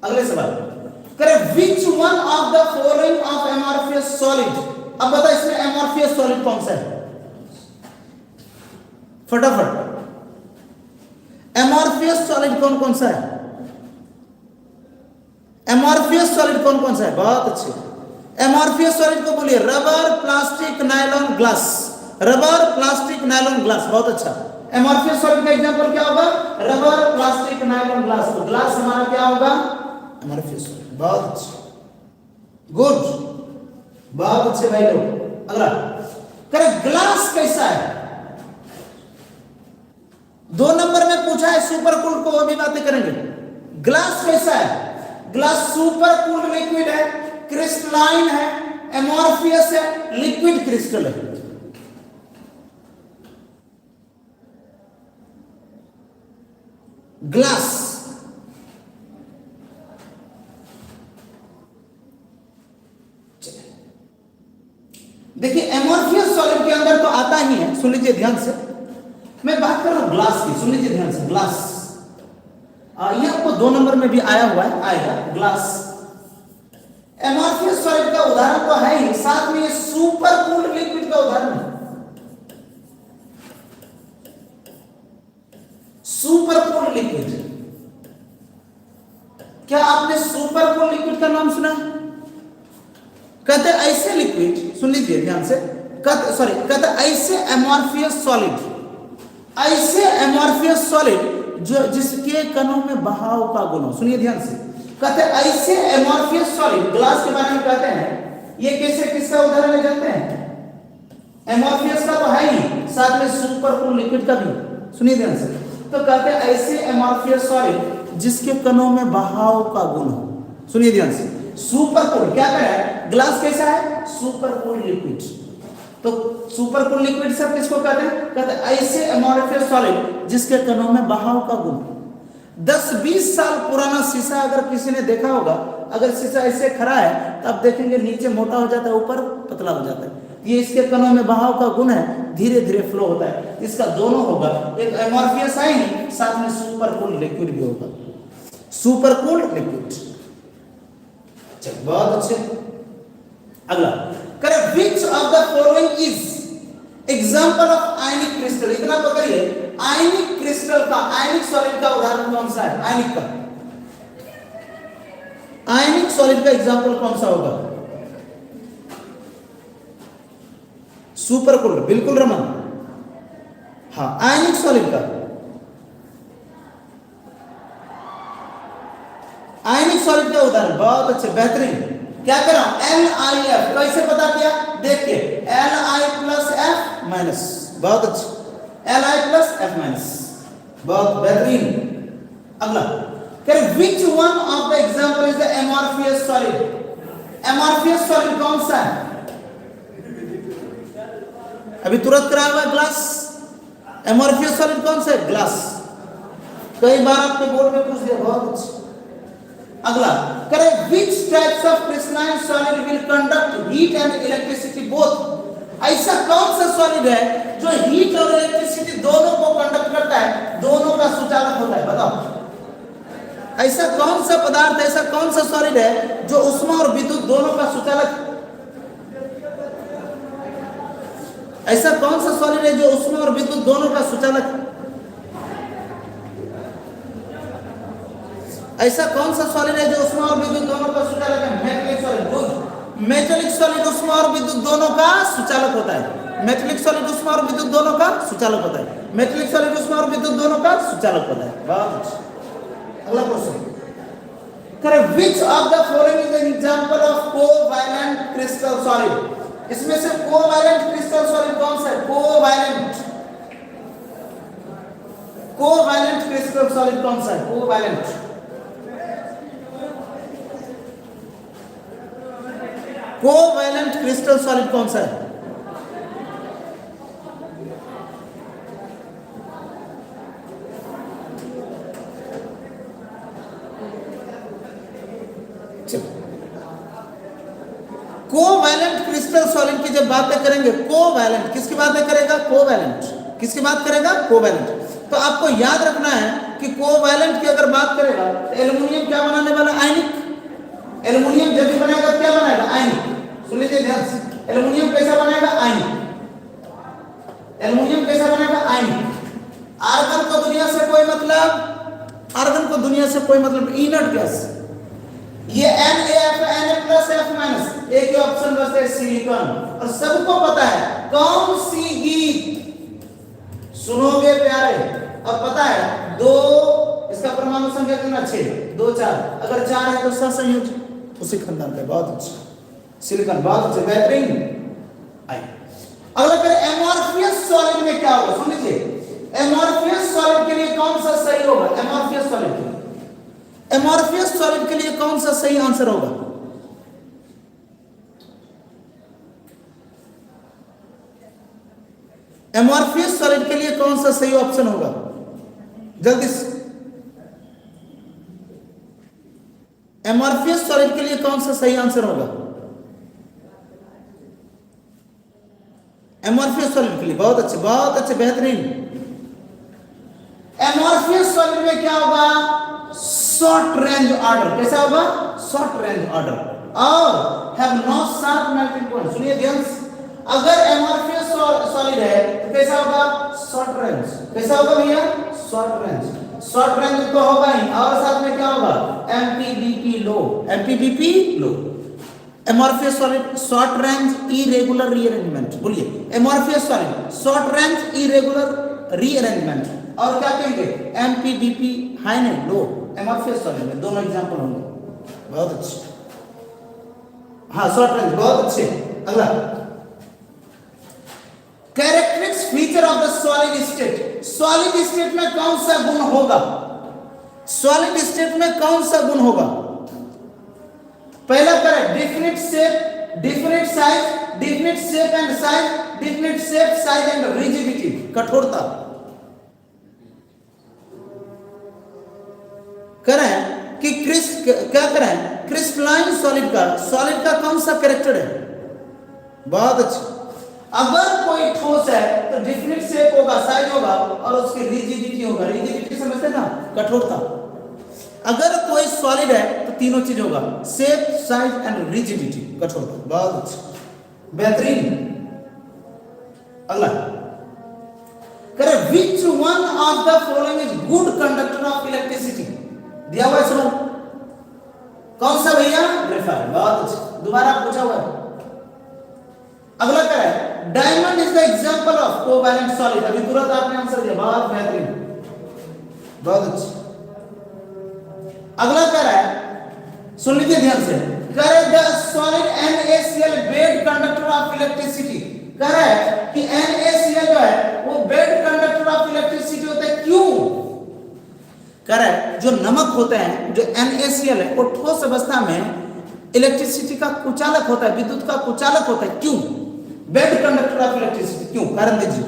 अगले सवाल करें, which one of the following of amorphous solid. अब बता, इसमें एमॉर्फियस सॉलिड कौन सा है? फटाफट, एमॉर्फियस सॉलिड कौन कौन सा है? एमॉर्फियस सॉलिड कौन कौन सा है? बहुत अच्छे। एमॉर्फियस सॉलिड को बोलिए, rubber, plastic, nylon, glass. Rubber, plastic, nylon, glass. बहुत अच्छा। एमॉर्फियस सॉलिड का एग्जांपल क्या होगा? Rubber, plastic, nylon, glass. तो ग्लास हमारा क्या होगा? एमॉर्फियस सॉलिड। बहुत अच्छे, गुड, बहुत अच्छे भाई लोग। अगला करें, ग्लास कैसा है? 2 नंबर में पूछा है सुपर कूल्ड को, वो भी बातें करेंगे। ग्लास कैसा है? ग्लास सुपर कूल्ड लिक्विड है, क्रिस्टलाइन है, एमॉर्फियस है, लिक्विड क्रिस्टल है। ग्लास देखिए, एमॉर्फियस सॉलिड के अंदर तो आता ही है, सुन लीजिए ध्यान से। मैं बात कर रहा हूं ग्लास की, सुन लीजिए ध्यान से। ग्लास ये आपको 2 नंबर में भी आया हुआ है, आएगा ग्लास। एमॉर्फियस सॉलिड का उदाहरण तो है ही, साथ में ये सुपर कूल्ड लिक्विड का उदाहरण है। सुपर कूल्ड लिक्विड, क्या आपने सुपर कूल्ड लिक्विड का नाम सुना? कहते ऐसे लिक्विड, सुन लीजिए ध्यान से, कहते ऐसे एमॉर्फियस सॉलिड, ऐसे एमॉर्फियस सॉलिड जो जिसके कणों में बहाव का गुण हो। सुनिए ध्यान से, कहते ऐसे एमॉर्फियस सॉलिड, ग्लास के बारे में कहते हैं। ये कैसे, किसका उदाहरण है जानते हैं? एमॉर्फियस का तो है ही, साथ में सुपर कूल्ड लिक्विड का भी। सुनिए ध्यान से, तो कहते हैं ऐसे एमॉर्फियस सॉलिड जिसके कणों में बहाव का गुण हो। सुनिए ध्यान से, सुपर कूल्ड क्या है? ग्लास कैसा है? Super cooled liquid. तो सुपर कूल्ड लिक्विड सब किसको कहते हैं? कहते हैं ऐसे एमॉर्फियस सॉलिड जिसके कणों में बहाव का गुण। 10-20 साल पुराना शीशा अगर किसी ने देखा होगा, अगर शीशा ऐसे खड़ा है तो आप देखेंगे नीचे मोटा हो जाता है, ऊपर पतला हो जाता है। ये इसके कणों में बहाव का गुण है, धीरे धीरे फ्लो होता है। इसका दोनों होगा, एक एमॉर्फियस है ही, साथ में सुपर कूल्ड लिक्विड भी होगा। सुपर कूल्ड लिक्विड, चलिए बहुत अच्छे। अगला करें, which of the following is example of ionic crystal. इतना पकड़िए, आयनिक क्रिस्टल का, आयनिक सॉलिड का उदाहरण कौन सा है? आयनिक का, आयनिक सॉलिड का एग्जांपल कौन सा होगा? सुपर कूल्ड, बिल्कुल रमन। हाँ, आयनिक सॉलिड का, आयनिक सॉलिड का उदाहरण, बहुत अच्छे, बेहतरीन। क्या कर रहा हूं? LiF, कैसे पता किया? देखिए, Li प्लस F माइनस, बहुत अच्छे, Li प्लस F माइनस, बहुत बेहतरीन। अगला करें, which one of the example is the amorphous solid. Amorphous solid कौन सा है? अभी तुरंत कराया हुआ ग्लास। एमॉर्फियस सॉलिड कौन सा है? ग्लास। कई बार आपके बोर्ड में पूछ दिया, बहुत अच्छे। अगला करें, which types of crystalline solid will conduct heat and electricity both। ऐसा कौन सा सॉलिड है जो हीट और इलेक्ट्रिसिटी दोनों को कंडक्ट करता है, दोनों का सुचालक होता है? बताओ। ऐसा कौन सा पदार्थ, ऐसा कौन सा सॉलिड है जो ऊष्मा और विद्युत दोनों का सुचालक, ऐसा कौन सा सॉलिड है जो ऊष्मा और विद्युत दोनों का सुचालक, ऐसा कौन सा सॉलिड है जो ऊष्मा और विद्युत दोनों का सुचालक है? Metallic solid. Good. Metallic solid ऊष्मा और विद्युत दोनों का सुचालक होता है। मेटेलिक सॉलिड ऊष्मा और विद्युत दोनों का सुचालक होता है। मेटेलिक सॉलिड ऊष्मा और विद्युत दोनों का सुचालक होता है। बहुत अच्छा। अगला question, correct, which of the following is an example of covalent crystal solid? इसमें से कोवैलेंट क्रिस्टल सॉलिड कौन सा है? कोवैलेंट, कोवैलेंट क्रिस्टल सॉलिड कौन सा है? कोवैलेंट, कोवैलेंट क्रिस्टल सॉलिड कौन सा है? कोवैलेंट क्रिस्टल सॉलिड की जब बातें करेंगे, कोवैलेंट किसकी बातें करेगा? कोवैलेंट किसकी बात करेगा? कोवैलेंट। तो आपको याद रखना है कि कोवैलेंट की अगर बात करेगा तो एल्युमिनियम क्या बनाने वाला? आयनिक। एल्युमिनियम जब भी बनेगा क्या बनाएगा? आयनिक। सुन लीजिए ध्यान से, एल्युमिनियम कैसा बनाएगा? आयनिक। एल्युमिनियम कैसा बनाएगा? आयनिक। आर्गन को दुनिया से कोई मतलब, आर्गन को दुनिया से कोई मतलब, इनर्ट गैस। ये Na+F एक ही ऑप्शन बचता है, सिलिकॉन। और सबको पता है कौन सी गीत सुनोगे प्यारे, अब पता है दो, इसका परमाणु संख्या कितना? 6, 2 4, अगर 4 है तो सहसंयोजक उसी खानदान का। बहुत अच्छा, सिलिकॉन, बहुत अच्छा, बेहतरीन। अगला करें, एमॉर्फियस सॉलिड में क्या होगा? सुन लीजिए, एमॉर्फियस सॉलिड के लिए कौन सा सही होगा? एमॉर्फियस सॉलिड के लिए, एमॉर्फियस सॉलिड के लिए कौन सा सही आंसर होगा? एमॉर्फियस सॉलिड के लिए कौन सा सही ऑप्शन होगा? जल्दी से, एमॉर्फियस सॉलिड के लिए कौन सा सही आंसर होगा? एमॉर्फियस सॉलिड के लिए, बहुत अच्छे, बहुत अच्छे, बेहतरीन। एमॉर्फियस सॉलिड में क्या होगा? Short range order. कैसा होगा? शॉर्ट रेंज ऑर्डर और have no sharp melting point. सुनिए ध्यान से, अगर एमॉर्फियस सॉलिड है तो कैसा होगा? Short range. कैसा होगा भैया? Short range. शॉर्ट रेंज तो होगा ही, और साथ में क्या होगा? एमपीबीपी लो, एमपीबीपी लो। Amorphous solid short range irregular rearrangement. बोलिए, amorphous solid short range irregular rearrangement, और क्या कहेंगे? एमपीबीपी हाई नहीं, लो। एमॉर्फियस सॉलिड में दोनों एग्जांपल होंगे। बहुत अच्छे, हाँ, शॉर्ट रेंज, बहुत अच्छे। अगला, characteristic feature of the solid state. Solid state में कौन सा गुण होगा? सॉलिड स्टेट में कौन सा गुण होगा? पहला करें, definite shape, definite size, definite shape and size, definite shape, size and rigidity, कठोरता। करें कि क्या करें? क्रिस्टलाइन सॉलिड का कौन सा कैरेक्टर है? बहुत अच्छा। अगर कोई ठोस है तो डिफिनिट शेप होगा, साइज होगा, और उसकी रिजिडिटी होगा। रिजिडिटी समझते ना? कठोरता। अगर कोई सॉलिड है तो तीनों चीज होगा, शेप, साइज एंड रिजिडिटी, कठोरता। बहुत अच्छा, बेहतरीन। अगला करे, विच one of the following is good conductor of electricity? दिया हुआ है सवाल, कौन सा भैया? ग्रेफाइट। बहुत अच्छा, दोबारा पूछा हुआ है। अगला क्या है? Diamond is the example of covalent solid. अभी तुरंत आपने आंसर दिया, बहुत बेहतरीन, बहुत अच्छा। अगला क्या है? सुन लीजिए ध्यान से, करे the solid NaCl bad conductor of electricity. कह रहा है कि NaCl जो है वो बेड कंडक्टर ऑफ इलेक्ट्रिसिटी होता है। क्यों? कह रहा है जो नमक होते हैं, जो NaCl है, वो ठोस अवस्था में इलेक्ट्रिसिटी का कुचालक होता है, विद्युत का कुचालक होता है। क्यों? बेड कंडक्टर ऑफ इलेक्ट्रिसिटी, क्यों? कारण दीजिए।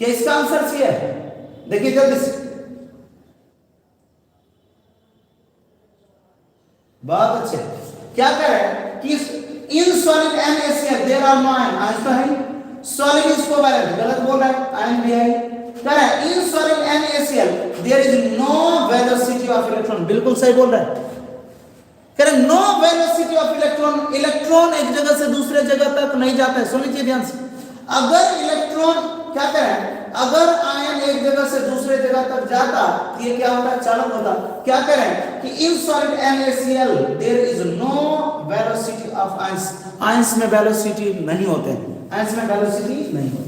क्या इसका आंसर सी है? देखिए जल्दी से, बहुत अच्छे। क्या कह रहे हैं कि in solid NaCl there are no ion. आज तो है सॉलिड इज कोवैलेंट, गलत बोल रहा है, आयन भी है। कह रहा है in solid NaCl there is no velocity of electron, बिल्कुल सही बोल रहा है। कह रहे no velocity of electron, electron एक जगह से दूसरे जगह तक नहीं जाता है। सुन लीजिए ध्यान से, अगर इलेक्ट्रॉन क्या कह रहा है, अगर आयन एक जगह से दूसरे जगह तक जाता तो ये क्या होता, चालक होता। क्या कह रहे हैं कि in solid NaCl there is no velocity of ions, ions में वेलोसिटी नहीं होते हैं, आयंस में वेलोसिटी नहीं होती।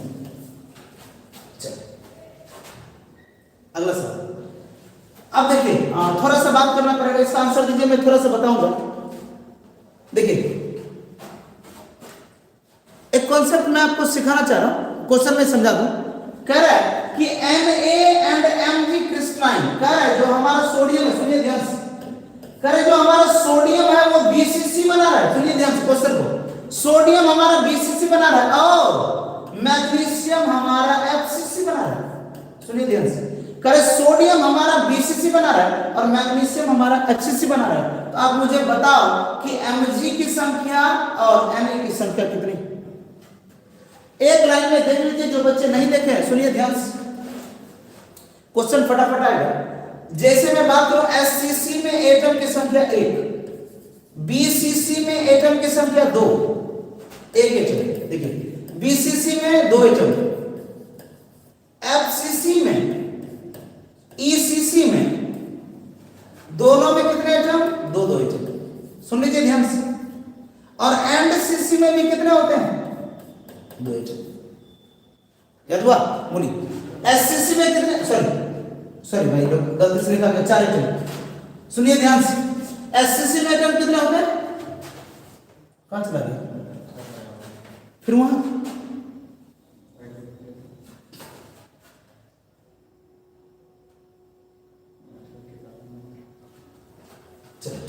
अगला सवाल, अब देखिए थोड़ा सा बात करना पड़ेगा, इसका आंसर दीजिए, मैं थोड़ा सा बताऊंगा। देखिए एक कॉन्सेप्ट मैं आपको सिखाना चाह रहा हूं, क्वेश्चन में समझा दूं। कह रहा है कि Na एंड Mg क्रिस्टलाइन, कह रहा है जो हमारा सोडियम है, सुनिए ध्यान से, कह रहे जो हमारा सोडियम है वो BCC बना रहा है। सुनिए ध्यान से क्वेश्चन को, सोडियम हमारा BCC बना रहा है और मैग्नीशियम हमारा FCC बना रहा है। सुनिए ध्यान से, करे सोडियम हमारा BCC बना रहा है और मैग्नीशियम हमारा HCC बना रहा है। तो आप मुझे बताओ कि Mg की संख्या और Na की संख्या कितनी। एक लाइन में देख लीजिए, जो बच्चे नहीं देखे हैं सुनिए ध्यान से, क्वेश्चन फटाफट आएगा। जैसे मैं बात करूं SCC में एटम की संख्या 1, BCC में एटम की संख्या 2, एक एटम, देखिए BCC में 2 एटम, FCC में, ECC में, दोनों में कितने एटम, 2 एटम। सुन लीजिए ध्यान से, और NCC में भी कितने होते हैं, 2 एटम। याद हुआ, बोलिए SCC में कितने, सॉरी भाई लोग गलती से लिखा गया 4 एटम। सुनिए ध्यान से, SCC में एटम कितने होते हैं, कौन सा लगे, फिर वहां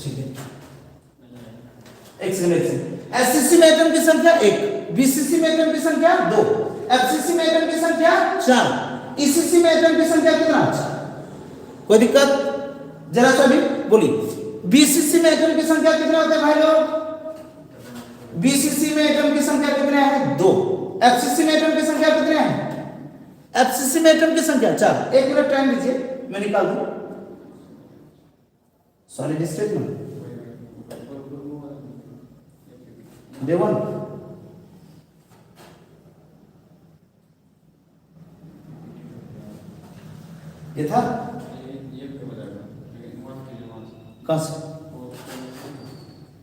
ठीक है, एक सेकंड। SCC में एटम की संख्या 1, BCC में एटम की संख्या 2, FCC में एटम की संख्या 4, ECC में एटम की संख्या कितना, 4। कोई दिक्कत, जरा सा भी बोलिए। BCC में एटम की संख्या कितने होते हैं भाई लोग, BCC में एटम की संख्या कितने हैं, 2। FCC में एटम की संख्या कितने हैं, FCC में एटम की संख्या 4। 1 मिनट टाइम दीजिए, मैं निकाल दूं। सॉलिड स्टेट में देवन ये था, कहां से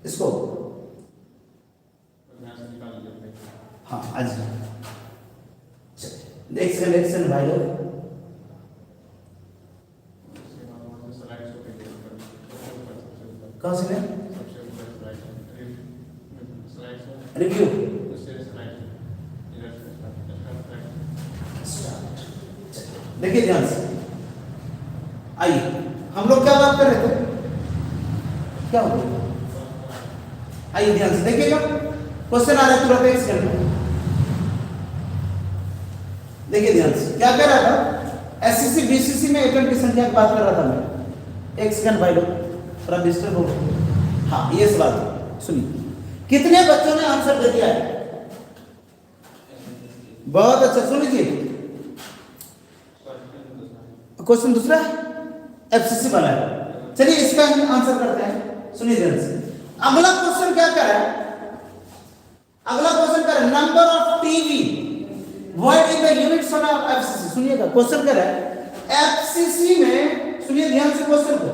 इसको, हाँ आज एक सेकंड भाई लोग, कहां से रिव्यू, देखिए ध्यान से, आइए हम लोग क्या बात कर रहे थे, क्या हो गया, आइए ध्यान से देखिएगा, क्वेश्चन आ रहा है तुरंत, एक सेकंड देखिए ध्यान से, क्या कह रहा था, SCC BCC में एटम की संख्या की बात कर रहा था मैं। एक सेकंड भाई लोग, थोड़ा डिस्टर्ब हो गया, हाँ ये सवाल सुनिए, कितने बच्चों ने आंसर दे दिया है, बहुत अच्छा, सुन लीजिए। क्वेश्चन दूसरा FCC वाला है, चलिए इसका आंसर करते हैं, सुनिए ध्यान से। अगला क्वेश्चन क्या कर रहा है, अगला क्वेश्चन कर रहा है number of TV void in the units of FCC। सुनिएगा क्वेश्चन कर रहा है FCC में, सुनिए ध्यान से क्वेश्चन को,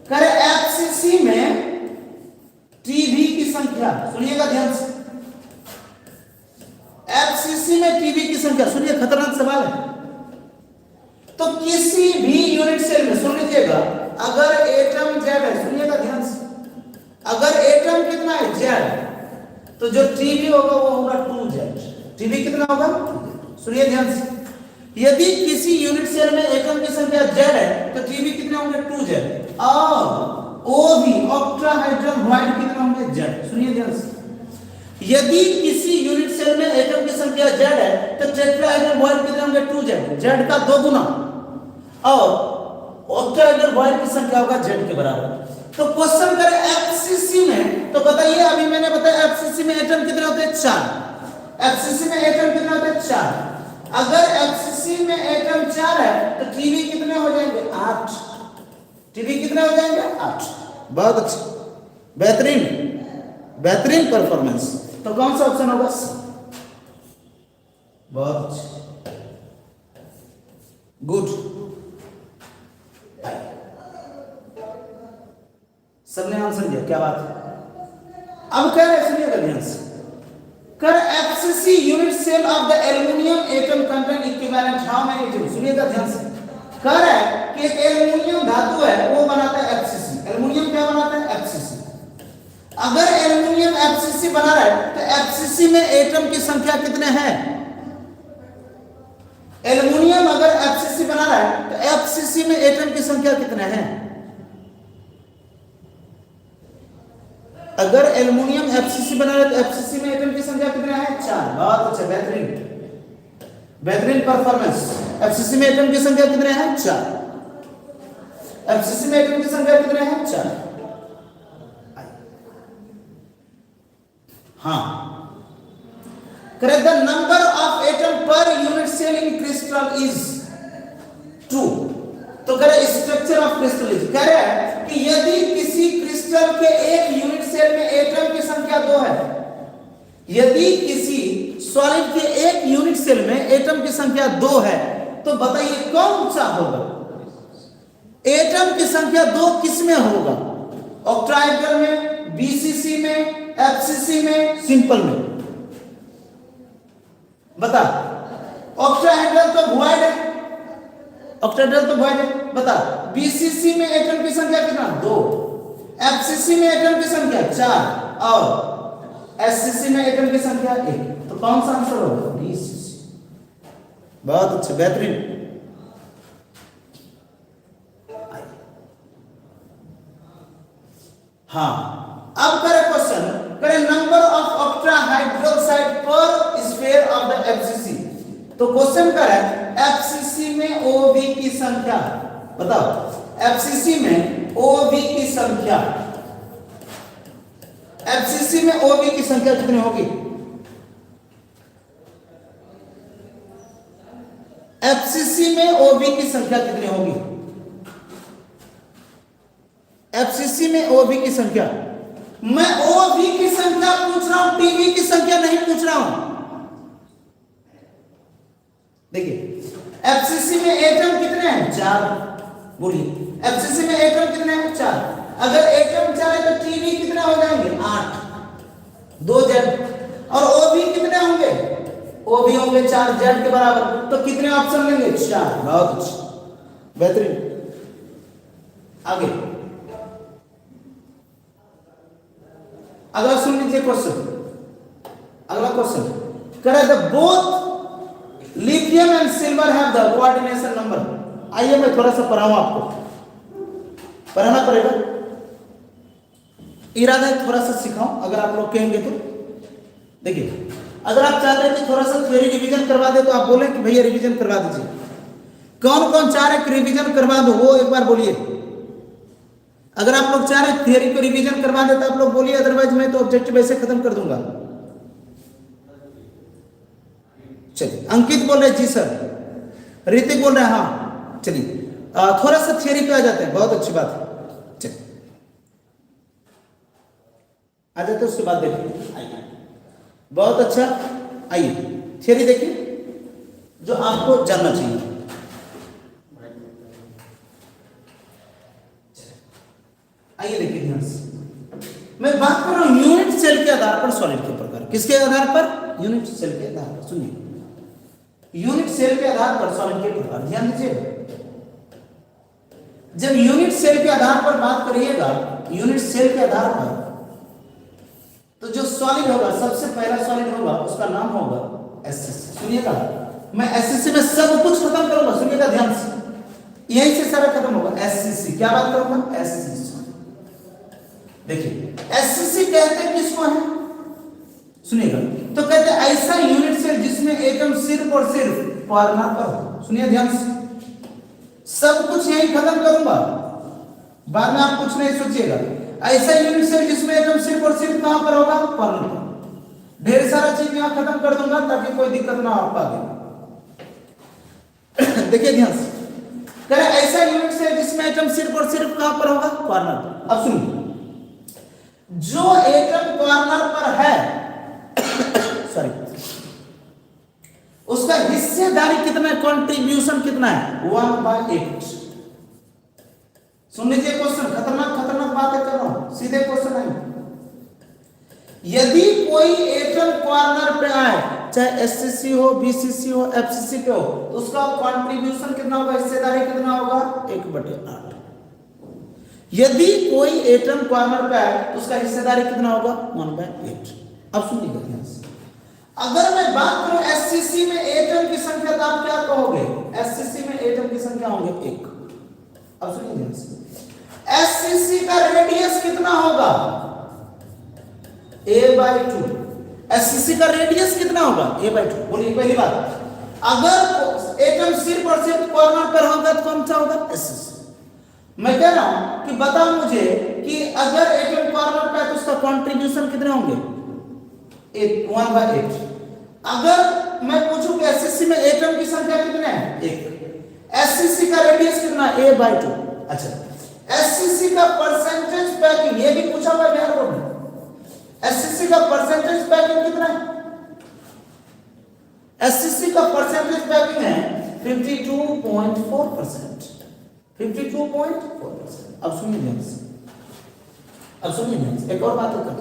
कह रहा है FCC में टीवी की संख्या, सुनिएगा ध्यान से, FCC में टीवी की संख्या, सुनिए खतरनाक सवाल है। तो किसी भी यूनिट सेल में, सुन लीजिएगा, अगर एटम Z है, सुनिएगा ध्यान से, अगर एटम कितना है Z, तो जो टीवी होगा वो होगा 2Z। टीवी कितना होगा, सुनिए ध्यान से, यदि किसी यूनिट सेल में एटम की संख्या Z है तो टीवी कितने होंगे, 2Z। और OV ऑक्टाहेड्रल वाइड कितने होंगे, Z। सुनिए ध्यान से, यदि किसी यूनिट सेल में एटम की संख्या Z है तो टेट्राहेड्रल वाइड कितने होंगे, 2Z, Z का 2 गुना, और ऑक्टाहेड्रल वाइड की संख्या होगा Z के बराबर। तो क्वेश्चन करें FCC में, तो बताइए, अभी मैंने बताया FCC में एटम कितने होते हैं, 4। FCC में एटम कितने होते हैं, 4। अगर एफसीसी में एटम 4 है तो टीवी कितने हो जाएंगे? 8। टीवी कितने हो जाएंगे? 8। बहुत अच्छा, बेहतरीन, बेहतरीन परफॉर्मेंस। तो कौन सा ऑप्शन होगा? बहुत अच्छा, गुड। सबने आंसर दिया, क्या बात है। अब कह रहे सुनिएगा ध्यान से, कर FCC unit cell of the aluminium atom content equivalent how many joule. सुनिएगा ध्यान से, कह रहा है कि एक एल्युमिनियम धातु है वो बनाता है एफसीसी। एल्युमिनियम क्या बनाता है? एफसीसी। अगर एल्युमिनियम एफसीसी बना रहा है तो एफसीसी में एटम की संख्या कितने हैं? एल्युमिनियम अगर एफसीसी बना रहा है तो एफसीसी में एटम की संख्या कितने हैं? अगर एल्युमिनियम एफसीसी बना रहा है तो एफसीसी में एटम की संख्या कितने हैं? 4। बहुत अच्छा, बेहतरीन, बेहतरीन परफॉर्मेंस। एफसीसी में एटम की संख्या कितने हैं? 4। एफसीसी में एटम की संख्या कितने हैं? 4। हाँ, correct. The number of atom per unit cell in crystal is 2। तो करे स्ट्रक्चर ऑफ क्रिस्टल इज, कह रहा है कि यदि किसी क्रिस्टल के एक यूनिट सेल में एटम की संख्या 2 है, यदि किसी सॉलिड के एक यूनिट सेल में एटम की संख्या 2 है, तो बताइए कौन सा होगा? एटम की संख्या 2 किस में होगा? ऑक्टाहेड्रल में, बीसीसी में, एफसीसी में, सिंपल में? बता। ऑक्टाहेड्रल तो वॉइड है, ऑक्टाहेड्रल तो वॉइड है, बता। बीसीसी में एटम की संख्या कितना? 2। एफसीसी में एटम की संख्या 4 और एससीसी में एटम की संख्या 1। तो कौन सा आंसर होगा? बीसीसी। बहुत अच्छा, बेहतरीन। हाँ, अब करे क्वेश्चन, करे नंबर ऑफ ऑक्टाहाइड्रल साइट पर स्फीयर ऑफ द एफसीसी। तो क्वेश्चन करे एफसीसी में ओवी की संख्या बताओ। एफसीसी में ओवी की संख्या, एफसीसी में ओवी की संख्या कितनी होगी? एफसीसी में ओवी की संख्या कितनी होगी? एफसीसी में ओवी की संख्या, मैं ओवी की संख्या पूछ रहा हूं, टीवी की संख्या नहीं पूछ रहा हूं। देखिए, एफसीसी में एटम कितने हैं? 4। बोलिए, एफसीसी में एटम कितने हैं? 4। अगर एटम 4 है तो टीवी कितने हो जाएंगे? 8। 2 जेड। और ओवी कितने होंगे? ओवी होंगे 4 जेड के बराबर। तो कितने ऑप्शन लेंगे? 4। बहुत अच्छा, बेहतरीन। आगे अगला सुन लीजिए क्वेश्चन। अगला क्वेश्चन, करे the both lithium and silver have the coordination number. आइए मैं थोड़ा सा पढ़ाऊं, आपको पढ़ाना पड़ेगा, इरादा है थोड़ा सा सिखाऊं अगर आप लोग कहेंगे तो। देखिए, अगर आप चाहते हैं कि थोड़ा सा थ्योरी रिवीजन करवा दे तो आप बोले कि भैया रिवीजन करवा दीजिए। कौन कौन चाह रहे कि रिवीजन करवा दो, वो एक बार बोलिए। अगर आप लोग चाह रहे थियरी को रिवीजन करवा दे तो आप लोग बोलिए, अदरवाइज मैं तो ऑब्जेक्टिव ऐसे खत्म कर दूंगा। चलिए, अंकित बोल रहे जी सर, ऋतिक बोल रहे हैं हाँ। चलिए थोड़ा सा थियरी पे आ जाते हैं, बहुत अच्छी बात है। चलिए आ जाते हैं, उसके बाद देखिए। आइए, बहुत अच्छा, आइए थियरी देखिए जो आपको जानना चाहिए। आइए देखिए ध्यान से, मैं बात कर रहा हूं यूनिट सेल के आधार पर सॉलिड के प्रकार। किसके आधार पर? यूनिट सेल के आधार पर। सुनिए, यूनिट सेल के आधार पर सॉलिड के प्रकार, ध्यान दीजिए। जब यूनिट सेल के आधार पर बात करिएगा, यूनिट सेल के आधार पर, तो जो सॉलिड होगा, सबसे पहला सॉलिड होगा, उसका नाम होगा एससीसी। सुनिएगा, मैं एससीसी में सब कुछ खत्म करूंगा, सुनिएगा ध्यान से, यहीं से सारा खत्म होगा। एससीसी क्या बात करूंगा? एससीसी। देखिए, एससीसी कहते हैं किसको है? सुनिएगा, तो कहते हैं ऐसा यूनिट सेल जिसमें एटम सिर्फ और सिर्फ कॉर्नर पर हो। सुनिए ध्यान से, सब कुछ यहीं खत्म करूंगा, बाद में आप कुछ नहीं सोचिएगा। ऐसा यूनिट सेल जिसमें एटम सिर्फ और सिर्फ कहां पर होगा? कॉर्नर पर। ढेर सारा चीज यहां खत्म कर दूंगा ताकि कोई दिक्कत ना हो आपको आगे। देखिए ध्यान से, कह रहे ऐसा यूनिट सेल जिसमें एटम सिर्फ और सिर्फ कहां पर होगा, कॉर्नर पर। अब सुनिए, जो एटम कॉर्नर पर है सॉरी, उसका हिस्सेदारी कितना है, कंट्रीब्यूशन कितना है, 1/8। सुन लीजिए क्वेश्चन, खतरनाक खतरनाक बातें कर रहा हूं, सीधे क्वेश्चन है। यदि कोई एटम कॉर्नर पे आए, चाहे एससीसी हो, बीसीसी हो, एफसीसी पे हो, तो उसका कंट्रीब्यूशन कितना होगा, हिस्सेदारी कितना होगा, 1/8। यदि कोई एटम कॉर्नर पे आए तो उसका हिस्सेदारी कितना होगा, 1/8। अब सुनिएगा ध्यान से, अगर मैं बात करूं एससीसी में एटम की संख्या, तो आप क्या कहोगे, एससीसी में एटम की संख्या होंगे 1। अब सुनिए ध्यान से, एससीसी का रेडियस कितना होगा, a/2। एससीसी का रेडियस कितना होगा, a/2। बोलिए पहली बात, अगर एटम सिर्फ और सिर्फ कॉर्नर पर होगा तो कौन सा होगा, एससीसी। मैं कह रहा हूं कि बताओ मुझे कि अगर एटम कॉर्नर पर है तो उसका कंट्रीब्यूशन कितने होंगे, 1/8। अगर मैं पूछूं कि एससीसी में एटम की संख्या कितने हैं, 1। एससीसी का रेडियस कितना है, a/2। अच्छा, एससीसी का परसेंटेज पैकिंग, ये भी पूछा हुआ है बिहार बोर्ड में, एससीसी का परसेंटेज पैकिंग कितना है, एससीसी का परसेंटेज पैकिंग है 52.4%। 52.4%। अब सुनिए ध्यान से, अब सुनिए ध्यान से, एक और बात करते,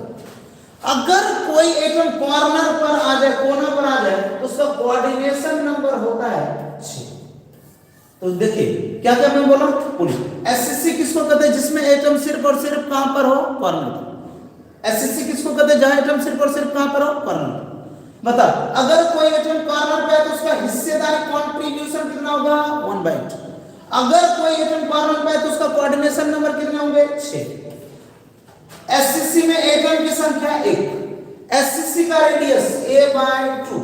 अगर कोई एटम कॉर्नर पर आ जाए, कोना पर आ जाए, तो उसका कोऑर्डिनेशन नंबर होता है 6। तो देखिए क्या क्या मैं बोला, एससीसी किसको कहते हैं, जिसमें एटम सिर्फ और सिर्फ कहां पर हो, कॉर्नर पर। एससीसी किसको कहते हैं, जहां एटम सिर्फ और सिर्फ कहां पर हो, कॉर्नर पर। बता, अगर कोई एटम कॉर्नर पे है तो उसका हिस्सेदारी कंट्रीब्यूशन कितना होगा, 1/8। अगर कोई एटम कॉर्नर पे है तो उसका कोऑर्डिनेशन नंबर कितने होंगे, 6। एससीसी में एटम की संख्या 1, एससीसी का रेडियस a/2,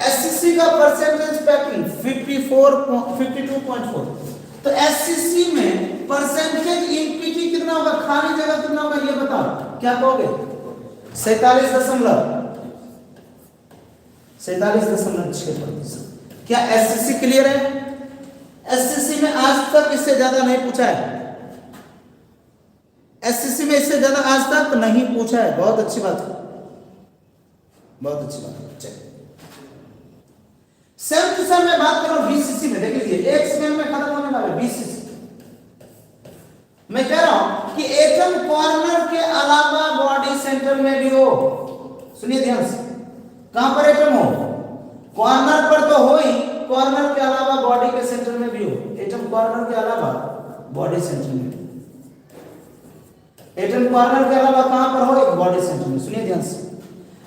एससीसी का परसेंटेज पैकिंग 52.4। तो एससीसी में परसेंटेज इंपीटी कितना होगा, खाली जगह कितना होगा, ये बताओ, क्या कहोगे, 47.6%। क्या एससीसी क्लियर है, एससीसी में आज तक इससे ज्यादा नहीं पूछा है, एससीसी में इससे ज्यादा आज तक नहीं पूछा है, बहुत अच्छी बात है, बहुत अच्छी बात है। चलिए सेम टू सेम मैं बात कर रहा हूं बीसीसी में, देख लीजिए एक सेकंड में खत्म होने वाला है बीसीसी। मैं कह रहा हूं कि एटम कॉर्नर के अलावा बॉडी सेंटर में भी हो, सुनिए ध्यान से, कहां पर एटम हो, कॉर्नर पर तो हो ही, कॉर्नर के अलावा बॉडी के सेंटर में भी हो, एटम कॉर्नर के अलावा बॉडी सेंटर में, एटम कॉर्नर के अलावा कहां पर हो, एक बॉडी सेंटर में। सुनिए ध्यान से,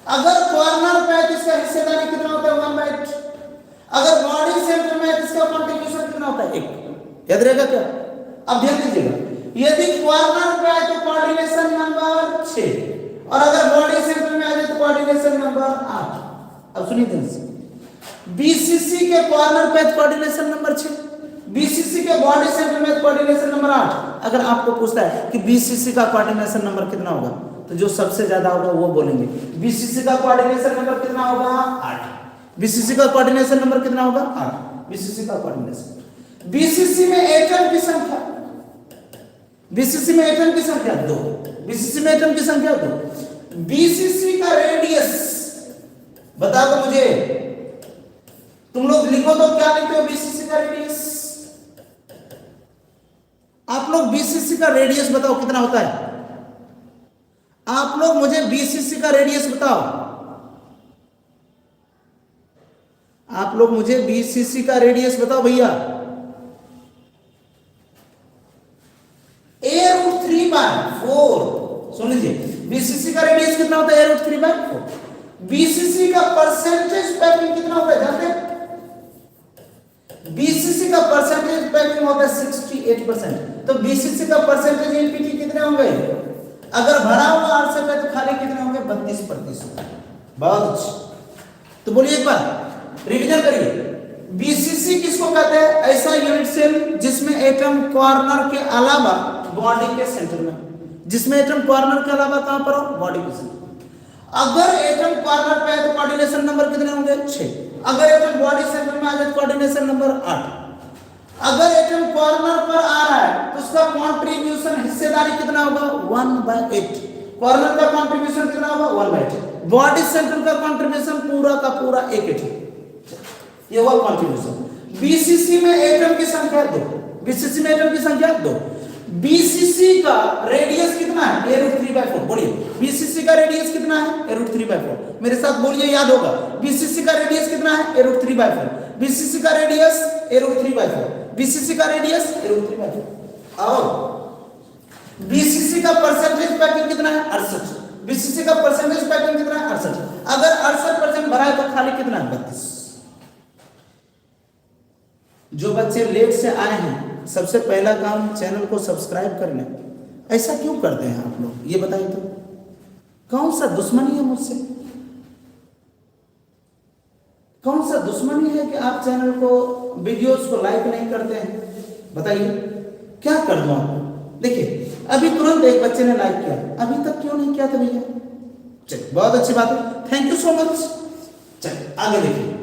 अगर कॉर्नर पे है तो इसका हिस्सेदारी कितना होता है, 1/8। अगर बॉडी सेंटर में है तो इसका कंट्रीब्यूशन कितना होता है, 1। याद रहेगा क्या, अब ध्यान दीजिएगा, यदि कॉर्नर पे है तो कोऑर्डिनेशन नंबर 6, और अगर बॉडी सेंटर में आ जाए तो कोऑर्डिनेशन नंबर 8। अब सुनिए ध्यान से, बीसीसी के कॉर्नर पे कोऑर्डिनेशन नंबर 6, बीसीसी के बॉडी सेंटर में कोऑर्डिनेशन नंबर 8। अगर आपको पूछता है कि बीसीसी का कोऑर्डिनेशन नंबर कितना होगा, तो जो सबसे ज्यादा होगा वो बोलेंगे, बीसीसी का कोऑर्डिनेशन नंबर कितना होगा, 8। बीसीसी का कोऑर्डिनेशन नंबर कितना होगा, 8। बीसीसी का कोऑर्डिनेशन, बीसीसी में एटम की संख्या, बीसीसी में एटम की संख्या 2, बीसीसी में एटम की संख्या 2। बीसीसी का रेडियस बता दो मुझे, तुम लोग लिखो तो क्या लिखते हो, बीसीसी का रेडियस, आप लोग बीसीसी का रेडियस बताओ कितना होता है, आप लोग मुझे बीसीसी का रेडियस बताओ, आप लोग मुझे बीसीसी का रेडियस बताओ भैया, a√3/4। सुन लीजिए, बीसीसी का रेडियस कितना होता है, a√3/4। बीसीसी का परसेंटेज पैकिंग कितना होता है, जानते हैं, बीसीसी का परसेंटेज पैकिंग होता है 68%। तो बीसीसी का परसेंटेज एनपीटी कितने होंगे, अगर भरा हुआ आर से तो खाली कितने होंगे, 32%। बहुत अच्छे, तो बोलिए एक बार रिवीजन करिए, बीसीसी किसको कहते हैं, ऐसा यूनिट सेल जिसमें एटम कॉर्नर के अलावा बॉडी के सेंटर में, जिसमें एटम कॉर्नर के अलावा कहां पर हो, बॉडी के सेंटर। अगर एटम कॉर्नर पे है तो कोऑर्डिनेशन नंबर कितने होंगे, 6। अगर एटम बॉडी सेंटर में आ जाए तो कोऑर्डिनेशन नंबर 8। अगर एटम कॉर्नर पर आ रहा है तो उसका कंट्रीब्यूशन हिस्सेदारी कितना होगा 1/8। कॉर्नर का कंट्रीब्यूशन कितना होगा 1/8। बॉडी सेंटर का कंट्रीब्यूशन पूरा का पूरा 1/8। ये हुआ कंट्रीब्यूशन। बीसीसी में एटम की संख्या 2, बीसीसी में एटम की संख्या 2। बीसीसी का रेडियस कितना है a√3/4। बोलिए बीसीसी का रेडियस कितना है a√3/4। मेरे साथ बोलिए, याद होगा। बीसीसी का रेडियस कितना है a√3/4। बीसीसी का रेडियस a√3/4। बीसीसी का रेडियस a√3/4। और बीसीसी का परसेंटेज पैकिंग कितना है 68। बीसीसी का परसेंटेज पैकिंग कितना है 68। अगर 68% भरा है तो खाली कितना है 32। जो बच्चे लेट से आए हैं, सबसे पहला काम चैनल को सब्सक्राइब कर लें। ऐसा क्यों करते हैं आप लोग, ये बताइए तो। कौन सा दुश्मनी है मुझसे, कौन सा दुश्मनी है कि आप चैनल को, वीडियोस को लाइक नहीं करते हैं? बताइए क्या कर दूं आपको। देखिए अभी तुरंत एक बच्चे ने लाइक किया, अभी तक क्यों नहीं किया था भैया? चलिए बहुत अच्छी बात है, थैंक यू सो मच। चलिए आगे देखिए,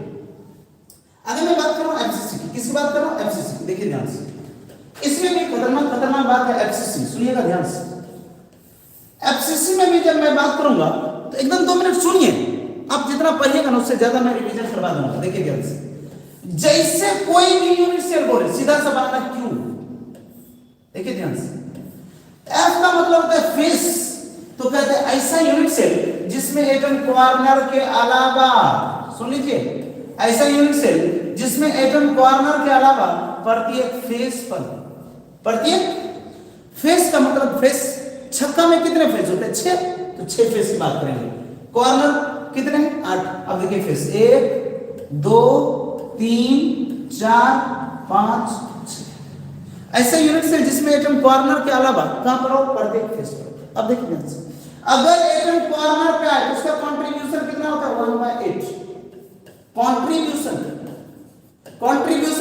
आगे मैं बात कर रहा हूं एफसीसी की। किसकी बात कर रहा हूं? एफसीसी की। देखिए ध्यान से, इसमें भी खतरनाक बात है एफसीसी, सुनिएगा ध्यान से। एफसीसी में भी जब मैं बात करूंगा तो एकदम 2 मिनट सुनिए, आप जितना पढ़िएगा ना उससे ज्यादा मैं रिवीजन करवा दूंगा। देखिए ध्यान से, जैसे कोई भी यूनिट सेल बोले सीधा सा बनाना क्यों। देखिए ध्यान से, एफ का मतलब होता है फेस, तो कहते हैं ऐसा यूनिट सेल जिसमें एटम कॉर्नर के अलावा, सुन लीजिए, ऐसा यूनिट सेल जिसमें एटम कॉर्नर के अलावा प्रत्येक फेस पर, प्रत्येक फेस का मतलब फेस, छक्का में कितने फेस होते हैं 6, तो 6 फेस की बात करेंगे। कॉर्नर कितने हैं 8। अब देखिए फेस 1 2 3 4 5 6, ऐसा यूनिट सेल जिसमें एटम कॉर्नर के अलावा कहां पर हो प्रत्येक फेस पर। अब देखिए अगर एटम कॉर्नर पे आए तो उसका कंट्रीब्यूशन कितना होता है 1/8। कंट्रीब्यूशन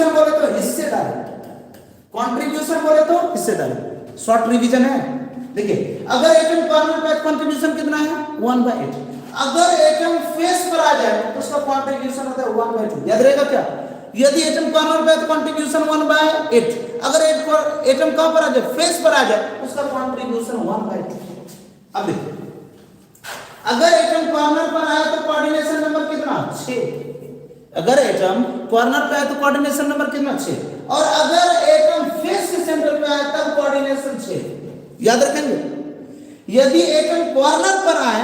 बोले तो हिस्सेदारी, कंट्रीब्यूशन बोले तो हिस्सेदारी। शॉर्ट रिवीजन है। देखिए अगर एटम कॉर्नर पे कंट्रीब्यूशन कितना है 1/8। अगर एटम फेस पर आ जाए तो उसका कंट्रीब्यूशन होता है 1/2। याद रहेगा क्या? यदि एटम कॉर्नर पे है तो कंट्रीब्यूशन 1/8। अगर एटम कहां पर आ जाए फेस पर आ जाए उसका कंट्रीब्यूशन 1/2। अब देखिए अगर एटम कॉर्नर पर आया तो कोऑर्डिनेशन नंबर कितना 6। अगर एटम कॉर्नर पे आए तो कोऑर्डिनेशन नंबर कितना 6, और अगर एटम फेस के सेंटर पे आए तब कोऑर्डिनेशन 6। याद रखेंगे, यदि एटम कॉर्नर पर आए,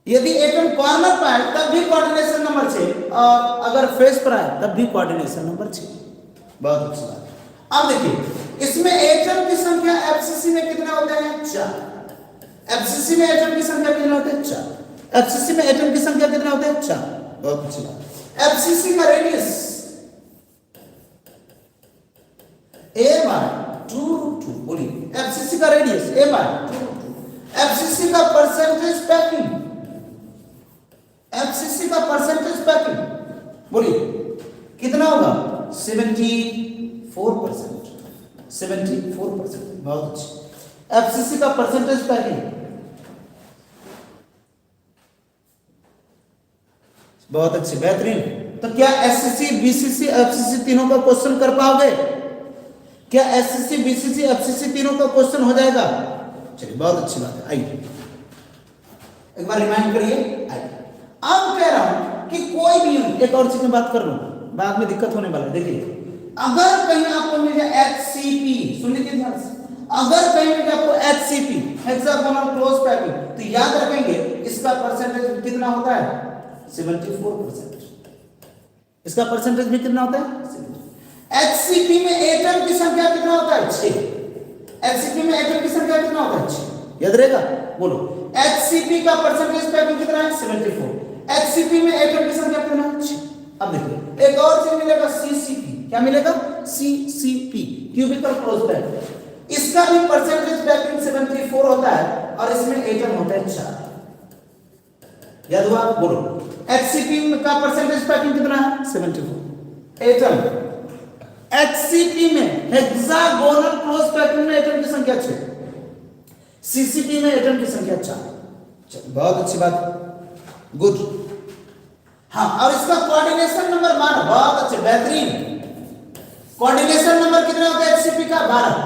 यदि एटम कॉर्नर पर आए तब भी कोऑर्डिनेशन नंबर 6, और अगर फेस पर आए तब भी कोऑर्डिनेशन नंबर 6। बहुत अच्छी बात। अब देखिए इसमें एटम की संख्या एफसीसी में कितने होते हैं 4। एफसीसी में एटम की संख्या कितने होते हैं 4। एफसीसी में एटम की संख्या कितने होते हैं 4। बहुत अच्छी बात। एफसीसी का रेडियस a/2√2। बोलिए एफसीसी का रेडियस a/2√2। एफसीसी का परसेंटेज पैकिंग, एफसीसी का परसेंटेज पैकिंग बोलिए कितना होगा 74%। 74%। बहुत अच्छी। एफसीसी का परसेंटेज पैकिंग बहुत अच्छी, बेहतरीन। तो क्या एससीसी बीसीसी एफसीसी तीनों का क्वेश्चन कर पाओगे? क्या एससीसी बीसीसी एफसीसी तीनों का क्वेश्चन हो जाएगा? चलिए बहुत अच्छी बात है। आइए एक बार रिमाइंड करिए। आइए अब कह रहा हूं कि कोई भी यूनिट, एक और चीज में बात कर लूं, बाद में दिक्कत होने वाला है। देखिए अगर कहीं आपको मिल जाए एचसीपी, सुन लीजिए ध्यान से, अगर कहीं मिल जाए आपको एचसीपी हेक्सागोनल क्लोज पैकिंग, तो याद रखेंगे इसका परसेंटेज कितना होता है 74%। इसका परसेंटेज भी कितना होता है? एचसीपी में एटम की संख्या कितना होता है 6। एचसीपी में एटम की संख्या कितना होता है 6। याद रहेगा, बोलो एचसीपी का परसेंटेज पैकिंग कितना है 74। एचसीपी में एटम की संख्या कितना है 6। अब देखिए एक और चीज मिलेगा सीसीपी। क्या मिलेगा? CCP cubical close pack. इसका भी परसेंटेज पैकिंग 74 होता है और इसमें एटम होता है 4। याद हुआ? बोलो एचसीपी का परसेंटेज पैकिंग कितना है 74। एटम एचसीपी में हेक्सागोनल क्लोज पैकिंग में एटम की संख्या 6, सीसीपी में एटम की संख्या 4। बहुत अच्छी बात, गुड। हाँ और इसका कोऑर्डिनेशन नंबर 12। बहुत अच्छे, बेहतरीन। कोऑर्डिनेशन नंबर कितना होता है एचसीपी का 12,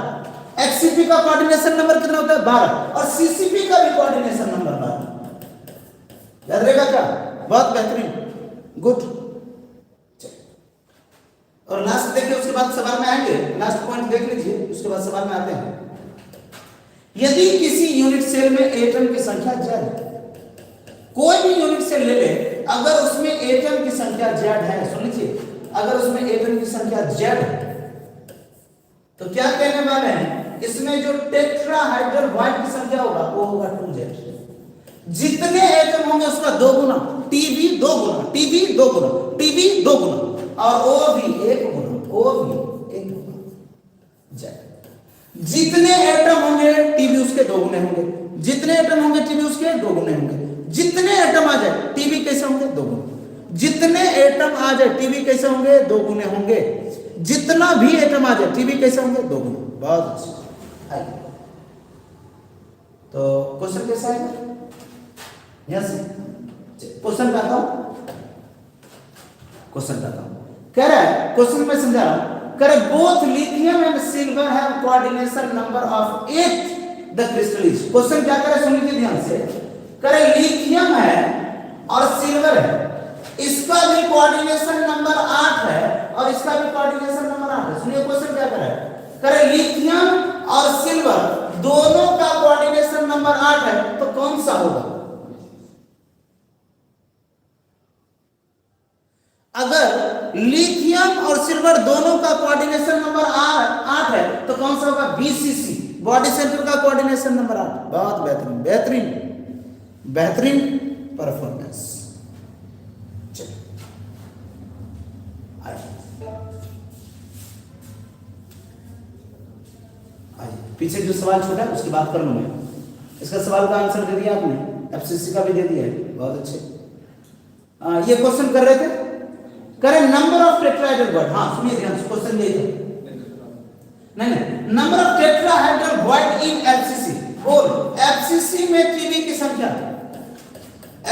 एचसीपी का कोऑर्डिनेशन नंबर कितना होता है 12 और सीसीपी का भी कोऑर्डिनेशन नंबर 12। याद रहेगा क्या? बहुत बेहतरीन, गुड। और लास्ट देखिए, उसके बाद सवाल में आएंगे, लास्ट पॉइंट देख लीजिए, उसके बाद सवाल में आते हैं। यदि किसी यूनिट सेल में एटम की संख्या z, कोई भी यूनिट सेल ले ले, अगर उसमें एटम की संख्या z है, सुन लीजिए, अगर उसमें एटम की संख्या z है तो क्या कहने वाले हैं, इसमें जो टेट्राहाइड्रल बॉन्ड की संख्या होगा वो होगा 2z। जितने एटम होंगे उसका 2 गुना, टीबी 2 गुना, टीबी 2 गुना, टीबी 2 गुना और ओ भी 1 गुना, ओ भी 1 गुना z। जितने एटम होंगे टीबी उसके 2 गुने होंगे, जितने एटम होंगे टीबी उसके 2 गुने होंगे। जितने एटम आ जाए टीबी कैसे होंगे 2 गुने, जितने एटम आ जाए टीबी कैसे होंगे 2 गुने होंगे, जितना भी एटम आ जाए टीबी कैसे होंगे 2 गुने। बहुत अच्छा। तो क्वेश्चन कैसा है? यस, क्वेश्चन कहता हूं, क्वेश्चन कहता हूं, कह रहा है, क्वेश्चन में समझा रहा हूं, कह रहे both lithium and silver have coordination number of 8 the crystals. Question क्या करे सुन लीजिए ध्यान से, कह रहे लिथियम है और सिल्वर है, इसका भी कोऑर्डिनेशन नंबर 8 है और इसका भी कोऑर्डिनेशन नंबर 8 है। सुनिए क्वेश्चन क्या कर रहा है, कह रहे लिथियम और सिल्वर दोनों का कोऑर्डिनेशन नंबर 8 है, तो कौन सा होगा? अगर लिथियम और सिल्वर दोनों का कोऑर्डिनेशन नंबर 8 है तो कौन सा होगा? बीसीसी, बॉडी सेंटर का कोऑर्डिनेशन नंबर 8। बहुत बेहतरीन, बेहतरीन, बेहतरीन परफॉर्मेंस। पीछे जो सवाल छोटा है उसकी बात कर लूं मैं। इसका सवाल का आंसर दे दिया आपने, एफसीसी का भी दे दिया है, बहुत अच्छे। ये क्वेश्चन कर रहे थे, करें नंबर ऑफ टेट्राहेड्रल बॉन्ड। हाँ सुनिए ध्यान से, क्वेश्चन ये था, नहीं number of tetrahedral bond in FCC. बोल, एफसीसी में टीबी की संख्या,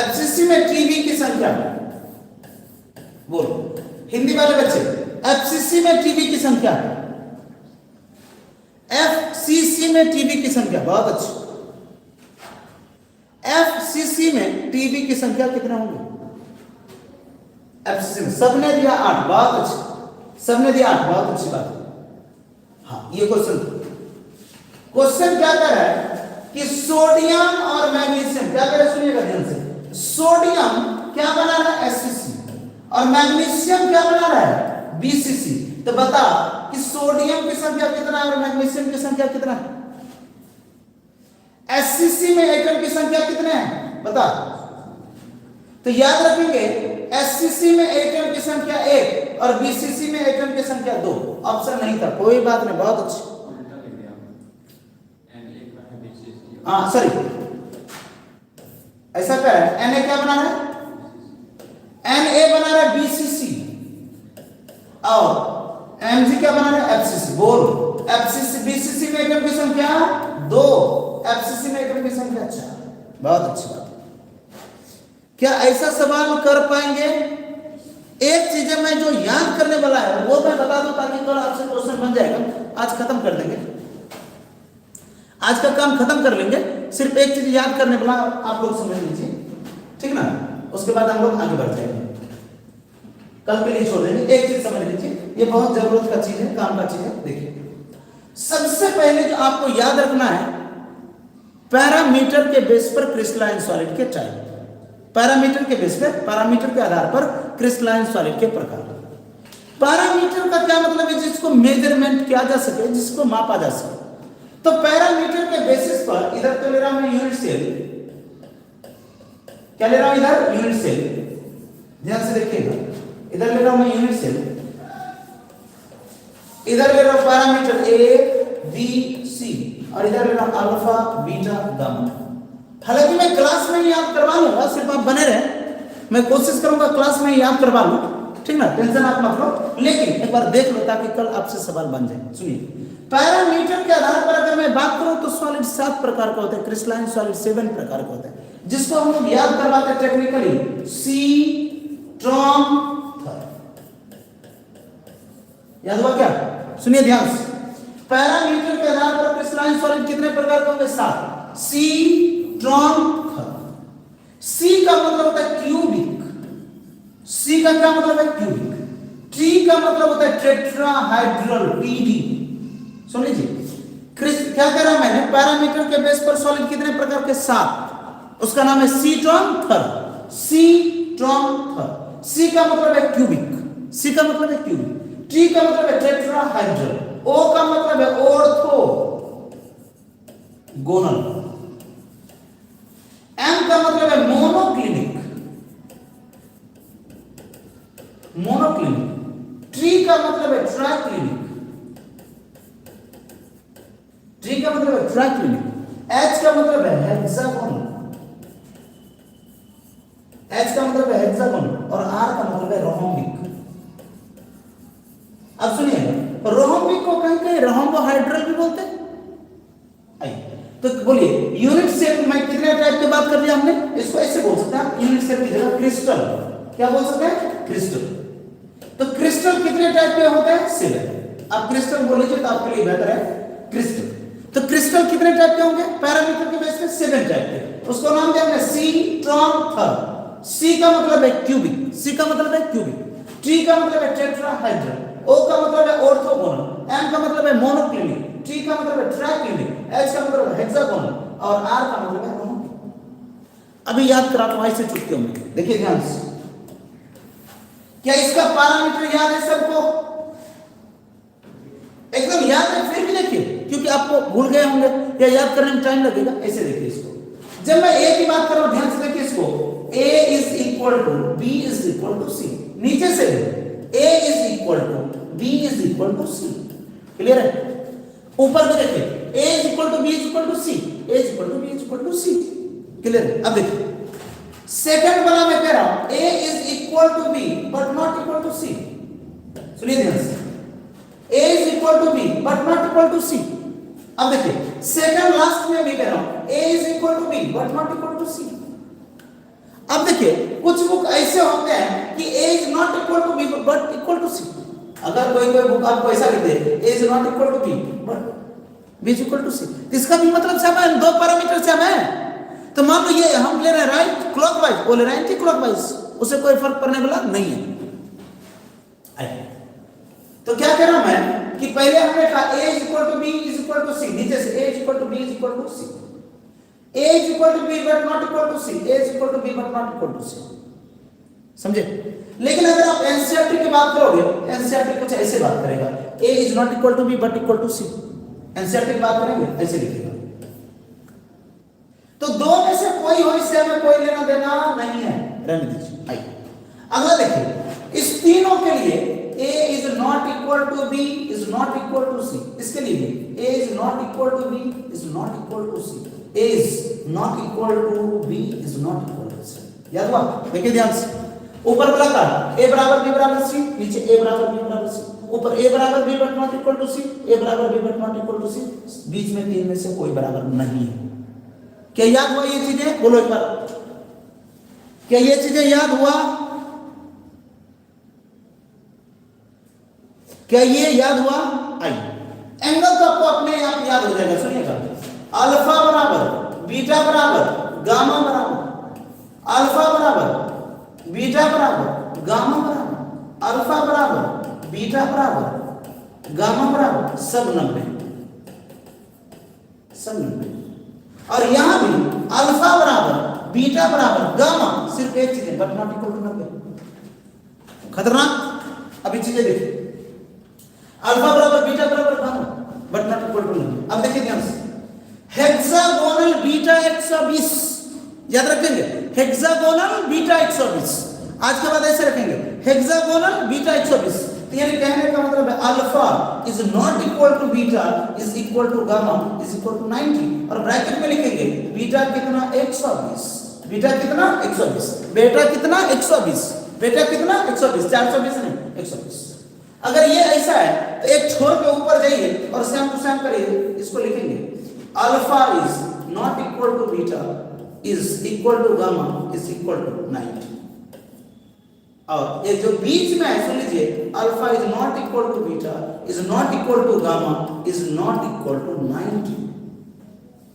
एफसीसी में टीबी की संख्या, बोल हिंदी वाले बच्चे, एफसीसी में टीबी की संख्या, एफसीसी में टीबी की संख्या। बहुत अच्छी, एफसीसी में टीबी की संख्या कितने होंगे? एफसीसी में सबने दिया 8, बहुत अच्छी, सबने दिया 8, बहुत अच्छी बात है। हाँ ये क्वेश्चन, क्वेश्चन क्या कर रहा है कि सोडियम और मैग्नीशियम, क्या कर रहे सुनिएगा ध्यान से, सोडियम क्या बना रहा है? एससीसी, और मैग्नीशियम क्या बना रहा है? बीसीसी। तो बता कि सोडियम की संख्या कितना है और मैग्नीशियम की संख्या कितना है? एससीसी में एटम की संख्या कितने हैं बता। तो याद रखेंगे एससीसी में एटम की संख्या 1 और बीसीसी में एटम की संख्या 2। ऑप्शन नहीं था, कोई बात नहीं, बहुत अच्छी। हाँ सॉरी, ऐसा क्या है, Na क्या बना रहा है? Na बना रहा है बीसीसी और Mg क्या बना रहा है? एफसीसी। बोल, एफसीसी बीसीसी में एटम की संख्या 2, एफसीसी में एटम की संख्या 4। बहुत अच्छी बात। क्या ऐसा सवाल कर पाएंगे? एक चीज है मैं जो याद करने वाला है वो मैं बता दूं ताकि कल आपसे क्वेश्चन बन जाएगा। आज खत्म कर देंगे, आज का काम खत्म कर लेंगे, सिर्फ एक चीज याद करने वाला आप लोग समझ लीजिए, ठीक ना? उसके बाद हम लोग आगे बढ़ जाएंगे, कल के लिए छोड़ देंगे। एक चीज समझ लीजिए, ये बहुत जरूरत का चीज है, काम का चीज है। देखिए सबसे पहले जो आपको याद रखना है, पैरामीटर के बेस पर क्रिस्टलाइन सॉलिड के टाइप, पैरामीटर के बेस पर, पैरामीटर के आधार पर क्रिस्टलाइन सॉलिड के प्रकार। पैरामीटर का क्या मतलब है? जिसको मेजरमेंट किया जा सके, जिसको मापा जा सके। तो पैरामीटर के बेसिस पर इधर तो ले रहा हूं मैं यूनिट सेल, क्या ले रहा हूं इधर? Unit cell. ध्यान से देखिएगा, इधर ले रहा हूं मैं यूनिट सेल, इधर ले रहा हूं पैरामीटर A B C और इधर ले रहा हूं अल्फा बीटा गामा। हालांकि मैं क्लास में ही याद करवा लूंगा, सिर्फ आप बने रहे, मैं कोशिश करूंगा क्लास में ही याद करवा लूं, ठीक ना? टेंशन आप मत लो, लेकिन एक बार देख लो ताकि कल आपसे सवाल बन जाए। सुनिए, पैरामीटर के आधार पर अगर मैं बात करूं तो सॉलिड 7 प्रकार का होता है, क्रिस्टलाइन सॉलिड 7 प्रकार का होता है, जिसको हम लोग याद करवाते हैं टेक्निकली सी, ट्रॉम, याद हुआ क्या? सुनिए ध्यान से, पैरामीटर के आधार पर क्रिस्टलाइन सॉलिड कितने प्रकार के होंगे? 7। सी ट्रॉन थर। सी का मतलब होता है क्यूबिक, सी का क्या मतलब है? क्यूबिक। टी का मतलब होता है टेट्राहाइड्रल, टीडी। सुन लीजिए, क्या कह रहा हूं मैंने? पैरामीटर के बेस पर सॉलिड कितने प्रकार के? 7। उसका नाम है सी ट्रॉन थर। सी ट्रॉन थर। सी का मतलब है क्यूबिक, सी का मतलब है क्यूबिक। टी का मतलब है टेट्राहाइड्रल। ओ का मतलब है ऑर्थो गोनल। एम का मतलब है मोनोक्लिनिक, मोनोक्लिनिक। ट्री का मतलब है ट्राइक्लिनिक, ट्री का मतलब है ट्राइक्लिनिक। एच का मतलब है हेक्सागोनल, एच का मतलब है हेक्सागोनल। और आर का मतलब है रोहम्बिक। अब सुनिए, रोहम्बिक को कहीं कहीं रोहम्बोहाइड्रल भी बोलते हैं। आइए तो बोलिए, यूनिट सेल में कितने टाइप की बात कर दी हमने? इसको ऐसे बोल सकते हैं यूनिट सेल की जगह क्रिस्टल। क्या बोल सकते हैं? क्रिस्टल। तो क्रिस्टल कितने टाइप के होते हैं? 7। आप क्रिस्टल बोल लीजिए तो आपके लिए बेहतर है क्रिस्टल। तो क्रिस्टल कितने टाइप के होंगे? पैरामीटर के बेस पे 7 टाइप के। उसको नाम दिया हमने सी ट्रॉन थर। सी का मतलब है क्यूबिक, सी का मतलब है क्यूबिक। टी का मतलब है टेट्राहाइड्रल। ओ का मतलब है ऑर्थोगोनल। एम का मतलब है मोनोक्लिनिक। टी का मतलब है ट्राइक्लिनिक। एच का मतलब है हेक्सागोनल। और आर का मतलब है रोहम्बिक। अभी याद करा तो ऐसे चुटकियों में देखिए ध्यान से, क्या इसका पैरामीटर याद है सबको? एकदम याद है? फिर भी देखिए, क्योंकि आपको भूल गए होंगे या याद करने में टाइम लगेगा। ऐसे देखिए इसको, जब मैं ए की बात कर रहा हूं ध्यान से देखिए इसको, A is equal to B is equal to C। नीचे से A is equal to B is equal to C। Clear है? ऊपर में देखिए, A is equal to B is equal to C, A is equal to B is equal to C। Clear है? अब देखिए second वाला मैं कह रहा हूं A is equal to B but not equal to C। सुनिए ध्यान से, A is equal to B but not equal to C। अब देखिए सेकंड लास्ट में भी कह रहा हूं A is equal to B but not equal to C। अब देखिए कुछ बुक ऐसे होते हैं कि A is not equal to B but equal to C। अगर कोई बुक आपको ऐसा लिख दे A is not equal to B but B is equal to C, इसका भी मतलब सेम है, दो पैरामीटर सेम है। तो मान लो ये हम ले रहे हैं राइट क्लॉकवाइज, वो ले रहे हैं एंटी क्लॉकवाइज, उससे कोई फर्क पड़ने वाला नहीं है। तो क्या कह रहा हूं मैं कि पहले हमने कहा A is equal to B is equal to C, नीचे से A is equal to B is equal to C, A is equal to B but not equal to C, A is equal to B but not equal to C। समझे? लेकिन अगर आप NCERT की बात करोगे, NCERT कुछ ऐसे बात करेगा, A is not equal to B but equal to C। NCERT की बात करेंगे ऐसे लिखेगा। तो दो में से कोई हो, इससे हमें कोई लेना देना नहीं है, रहने दीजिए। आइए अगला देखिए, इस तीनों के लिए A is not equal to B is not equal to C। इसके लिए A is not equal to B is not equal to C, A is not equal to B is not equal to C। याद हुआ? देखिए ध्यान से, ऊपर वाला का A बराबर B बराबर C, नीचे A बराबर B बराबर C, ऊपर A बराबर B but not equal to C, A बराबर B but not equal to C, बीच में तीन में से कोई बराबर नहीं है। क्या याद हुआ ये चीजें? बोलो एक बार, क्या ये चीजें याद हुआ? क्या ये याद हुआ? आइए एंगल तो आपको अपने आप याद हो जाएगा। सुनिएगा, अल्फा बराबर बीटा बराबर गामा बराबर, अल्फा बराबर बीटा बराबर गामा बराबर, अल्फा बराबर बीटा बराबर गामा बराबर सब 90, सब 90। और यहां भी अल्फा बराबर बीटा बराबर गामा, सिर्फ एक चीज है बट नॉट इक्वल टू 90। खतरनाक। अभी चीजें देखिए, अल्फा बराबर बीटा बराबर gamma but not equal to 90। अब देखिए ध्यान से, हेक्सागोनल बीटा 120, याद रखेंगे हेक्सागोनल बीटा 120। आज के बाद ऐसे रखेंगे हेक्सागोनल बीटा 120। तो यानी कहने का मतलब है alpha is not equal to beta is equal to gamma is equal to 90। और ब्रैकेट में लिखेंगे बीटा कितना 120, बीटा कितना 120, बेटा कितना 120, बेटा कितना 120, 420 नहीं 120। अगर ये ऐसा है तो एक छोर के ऊपर जाइए और सेम टू सेम करिए, इसको लिखेंगे alpha is not equal to beta is equal to gamma is equal to 90। और ये जो बीच में है सुन लीजिए, alpha is not equal to beta, is not equal to gamma, is not equal to 90।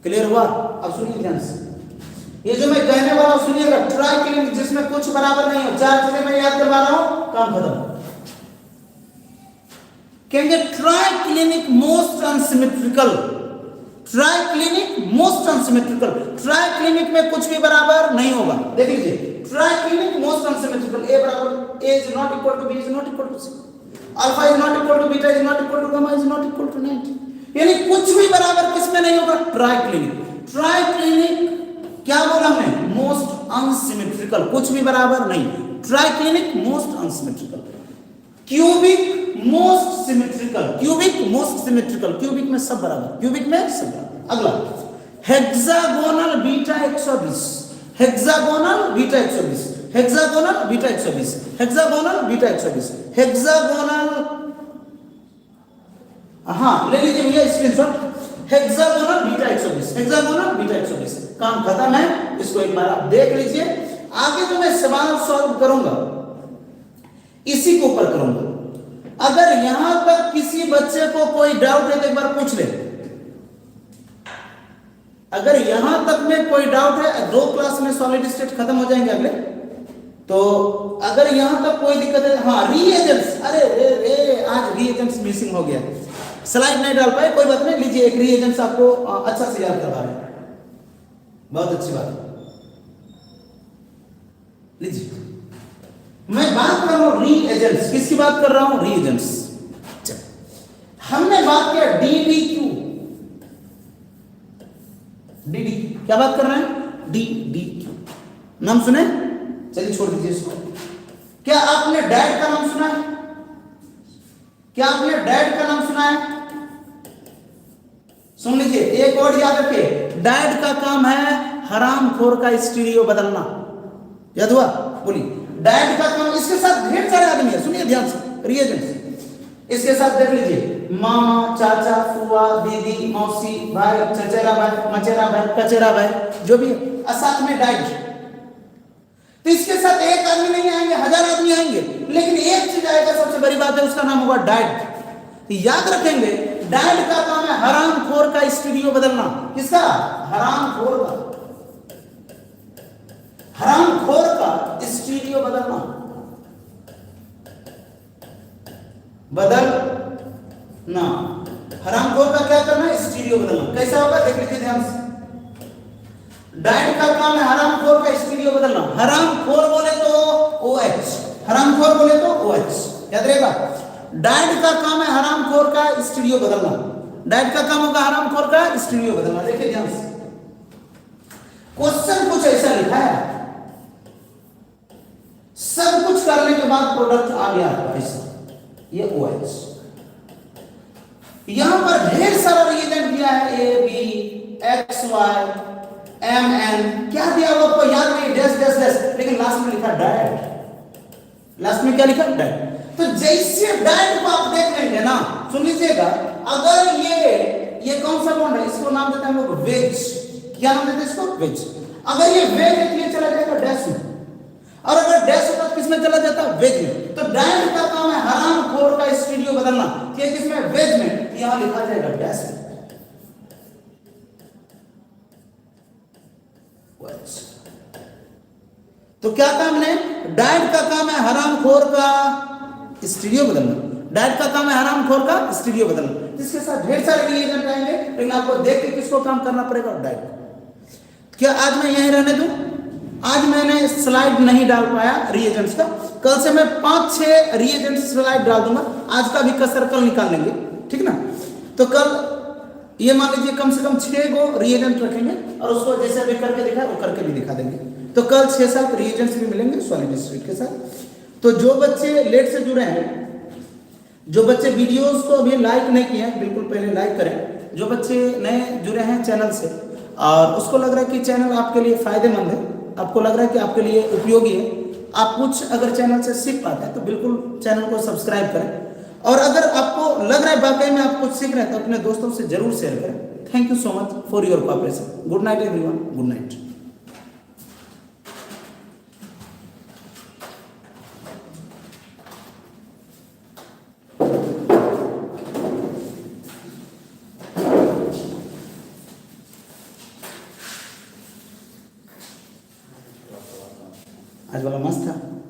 Clear हुआ? अब सुनिए ध्यान से, ये जो मैं कहने वाला हूं सुनिएगा, ट्राइक्लिनिक जिसमें कुछ बराबर नहीं हो, चार चीजें मैं याद करवा रहा हूं, काम खत्म। कहेंगे triclinic most unsymmetrical, triclinic most unsymmetrical, triclinic में कुछ भी बराबर नहीं होगा। देख लीजिए, ट्राइक्लिनिक मोस्ट अनसिमेट्रिकल, ए बराबर A is not equal to B is not equal to C, alpha is not equal to beta is not equal to gamma is not equal to 90। यानी कुछ भी बराबर किसमें नहीं होगा? ट्राइक्लिनिक। ट्राइक्लिनिक क्या बोला हमने? मोस्ट अनसिमेट्रिकल, कुछ भी बराबर नहीं, triclinic most unsymmetrical. Cubic most symmetrical, cubic most symmetrical, cubic में सब बराबर, क्यूबिक में सब बराबर। अगला hexagonal beta 120, hexagonal beta 120, hexagonal beta 120, hexagonal beta 120, hexagonal, हाँ ले लीजिए भैया screenshot, hexagonal beta 120, hexagonal beta 120। काम खत्म है, इसको एक बार आप देख लीजिए। आगे जो मैं सवाल सॉल्व करूंगा इसी के ऊपर करूंगा। अगर यहां तक किसी बच्चे को कोई डाउट है तो एक बार पूछ ले। अगर यहां तक में कोई डाउट है, 2 क्लास में सॉलिड स्टेट खत्म हो जाएंगे अगले। तो अगर यहां तक कोई दिक्कत है, हाँ रीएजेंट्स, अरे रे आज रीएजेंट्स मिसिंग हो गया, स्लाइड नहीं डाल पाए, कोई बात नहीं, लीजिए एक रीएजेंट्स आपको अच्छा से याद करवा रहे हैं, बहुत अच्छी बात है। लीजिए मैं बात कर रहा हूं रीएजेंट्स, किसकी बात कर रहा हूं? रीएजेंट्स। हमने बात किया डीडीक्यू, डीडी क्या बात कर रहे हैं? डीडीक्यू नाम सुने? चलिए छोड़ दीजिए इसको। क्या आपने डैड का नाम सुना है? क्या आपने डैड का नाम सुना है? सुन लीजिए, एक और याद रखिए, डैड का काम है हरामखोर का स्टीरियो बदलना। याद हुआ? बोलिए, डैड का काम, इसके साथ ढेर सारे आदमी है, सुनिए ध्यान से, रीएजेंट्स इसके साथ देख लीजिए, मामा, चाचा, फुआ, दीदी, मौसी, भाई, चचेरा भाई, मचेरा भाई, कचेरा भाई, जो भी है, साथ में डैड। तो इसके साथ एक आदमी नहीं आएंगे, 1000 आदमी आएंगे, लेकिन एक चीज आएगा, सबसे बड़ी बात है, उसका नाम होगा डैड। तो याद रखेंगे, डैड का काम है हरामखोर का स्टीरियो बदलना। किसका? हरामखोर का, हरामखोर का स्टीरियो बदलना, बदलना। हरामखोर का क्या करना है? स्टीरियो बदलना। कैसा होगा? देख लीजिए ध्यान से, डैड का काम है हरामखोर का स्टीरियो बदलना। हरामखोर बोले तो OH, हरामखोर बोले तो OH, याद रहेगा। डैड का काम है हरामखोर का स्टीरियो बदलना, डैड का काम होगा हरामखोर का स्टीरियो बदलना। देखिए ध्यान से, क्वेश्चन कुछ ऐसा लिखा है, सब कुछ करने के बाद प्रोडक्ट आ गया ऐसा, ये OH। यहां पर ढेर सारा रिएजेंट दिया है, AB, XY, MN, क्या दिया वो आपको याद नहीं, डैश डैश डैश, लेकिन लास्ट में लिखा डैड। लास्ट में क्या लिखा? डैड। तो जैसे डैड को आप देख लेंगे ना, सुन लीजिएगा, अगर ये कौन सा बॉन्ड है, इसको नाम देते हैं हम लोग वेज। क्या नाम देते हैं इसको? वेज। अगर ये वेज है तो ये चला जाएगा डैश में, और अगर डैश होता तो किसमें चला जाता? वेज में। तो डैड का काम है हरामखोर का स्टीरियो बदलना, कि किसमें? वेज में, यहां लिखा जाएगा डैश में। तो क्या काम है? डैड का काम है हरामखोर का स्टीरियो बदलना, डैड का काम है हरामखोर का स्टीरियो बदलना। इसके साथ ढेर सारे रिएजेंट आएंगे, लेकिन आपको देख के किसको काम करना पड़ेगा? डैड। क्या आज मैं यहीं रहने दूं? आज मैंने स्लाइड नहीं डाल पाया रिएजेंट्स का, कल से मैं 5-6 रिएजेंट्स स्लाइड डाल दूंगा। आज का भी कसर कल निकाल लेंगे, ठीक ना? तो कल ये मान लीजिए कम से कम 6 गो रिएजेंट रखेंगे, और उसको जैसे अभी करके दिखा वो करके भी दिखा देंगे। तो कल 6-7 रिएजेंट्स भी मिलेंगे सॉलिड स्टेट के साथ। तो जो बच्चे लेट से जुड़े हैं, जो बच्चे वीडियोस को अभी लाइक नहीं किए हैं, बिल्कुल पहले लाइक करें। जो बच्चे नए जुड़े हैं चैनल से, और उसको लग रहा है कि चैनल आपके लिए फायदेमंद है, आपको लग रहा है कि आपके लिए उपयोगी है, आप कुछ अगर चैनल से सीख पाते हैं, तो बिल्कुल चैनल को सब्सक्राइब करें। और अगर आपको लग रहा है वाकई में आप कुछ सीख रहे हैं, तो अपने दोस्तों से जरूर शेयर करें। Thank you so much for your cooperation. Good night everyone, good night. आज वाला मस्त था।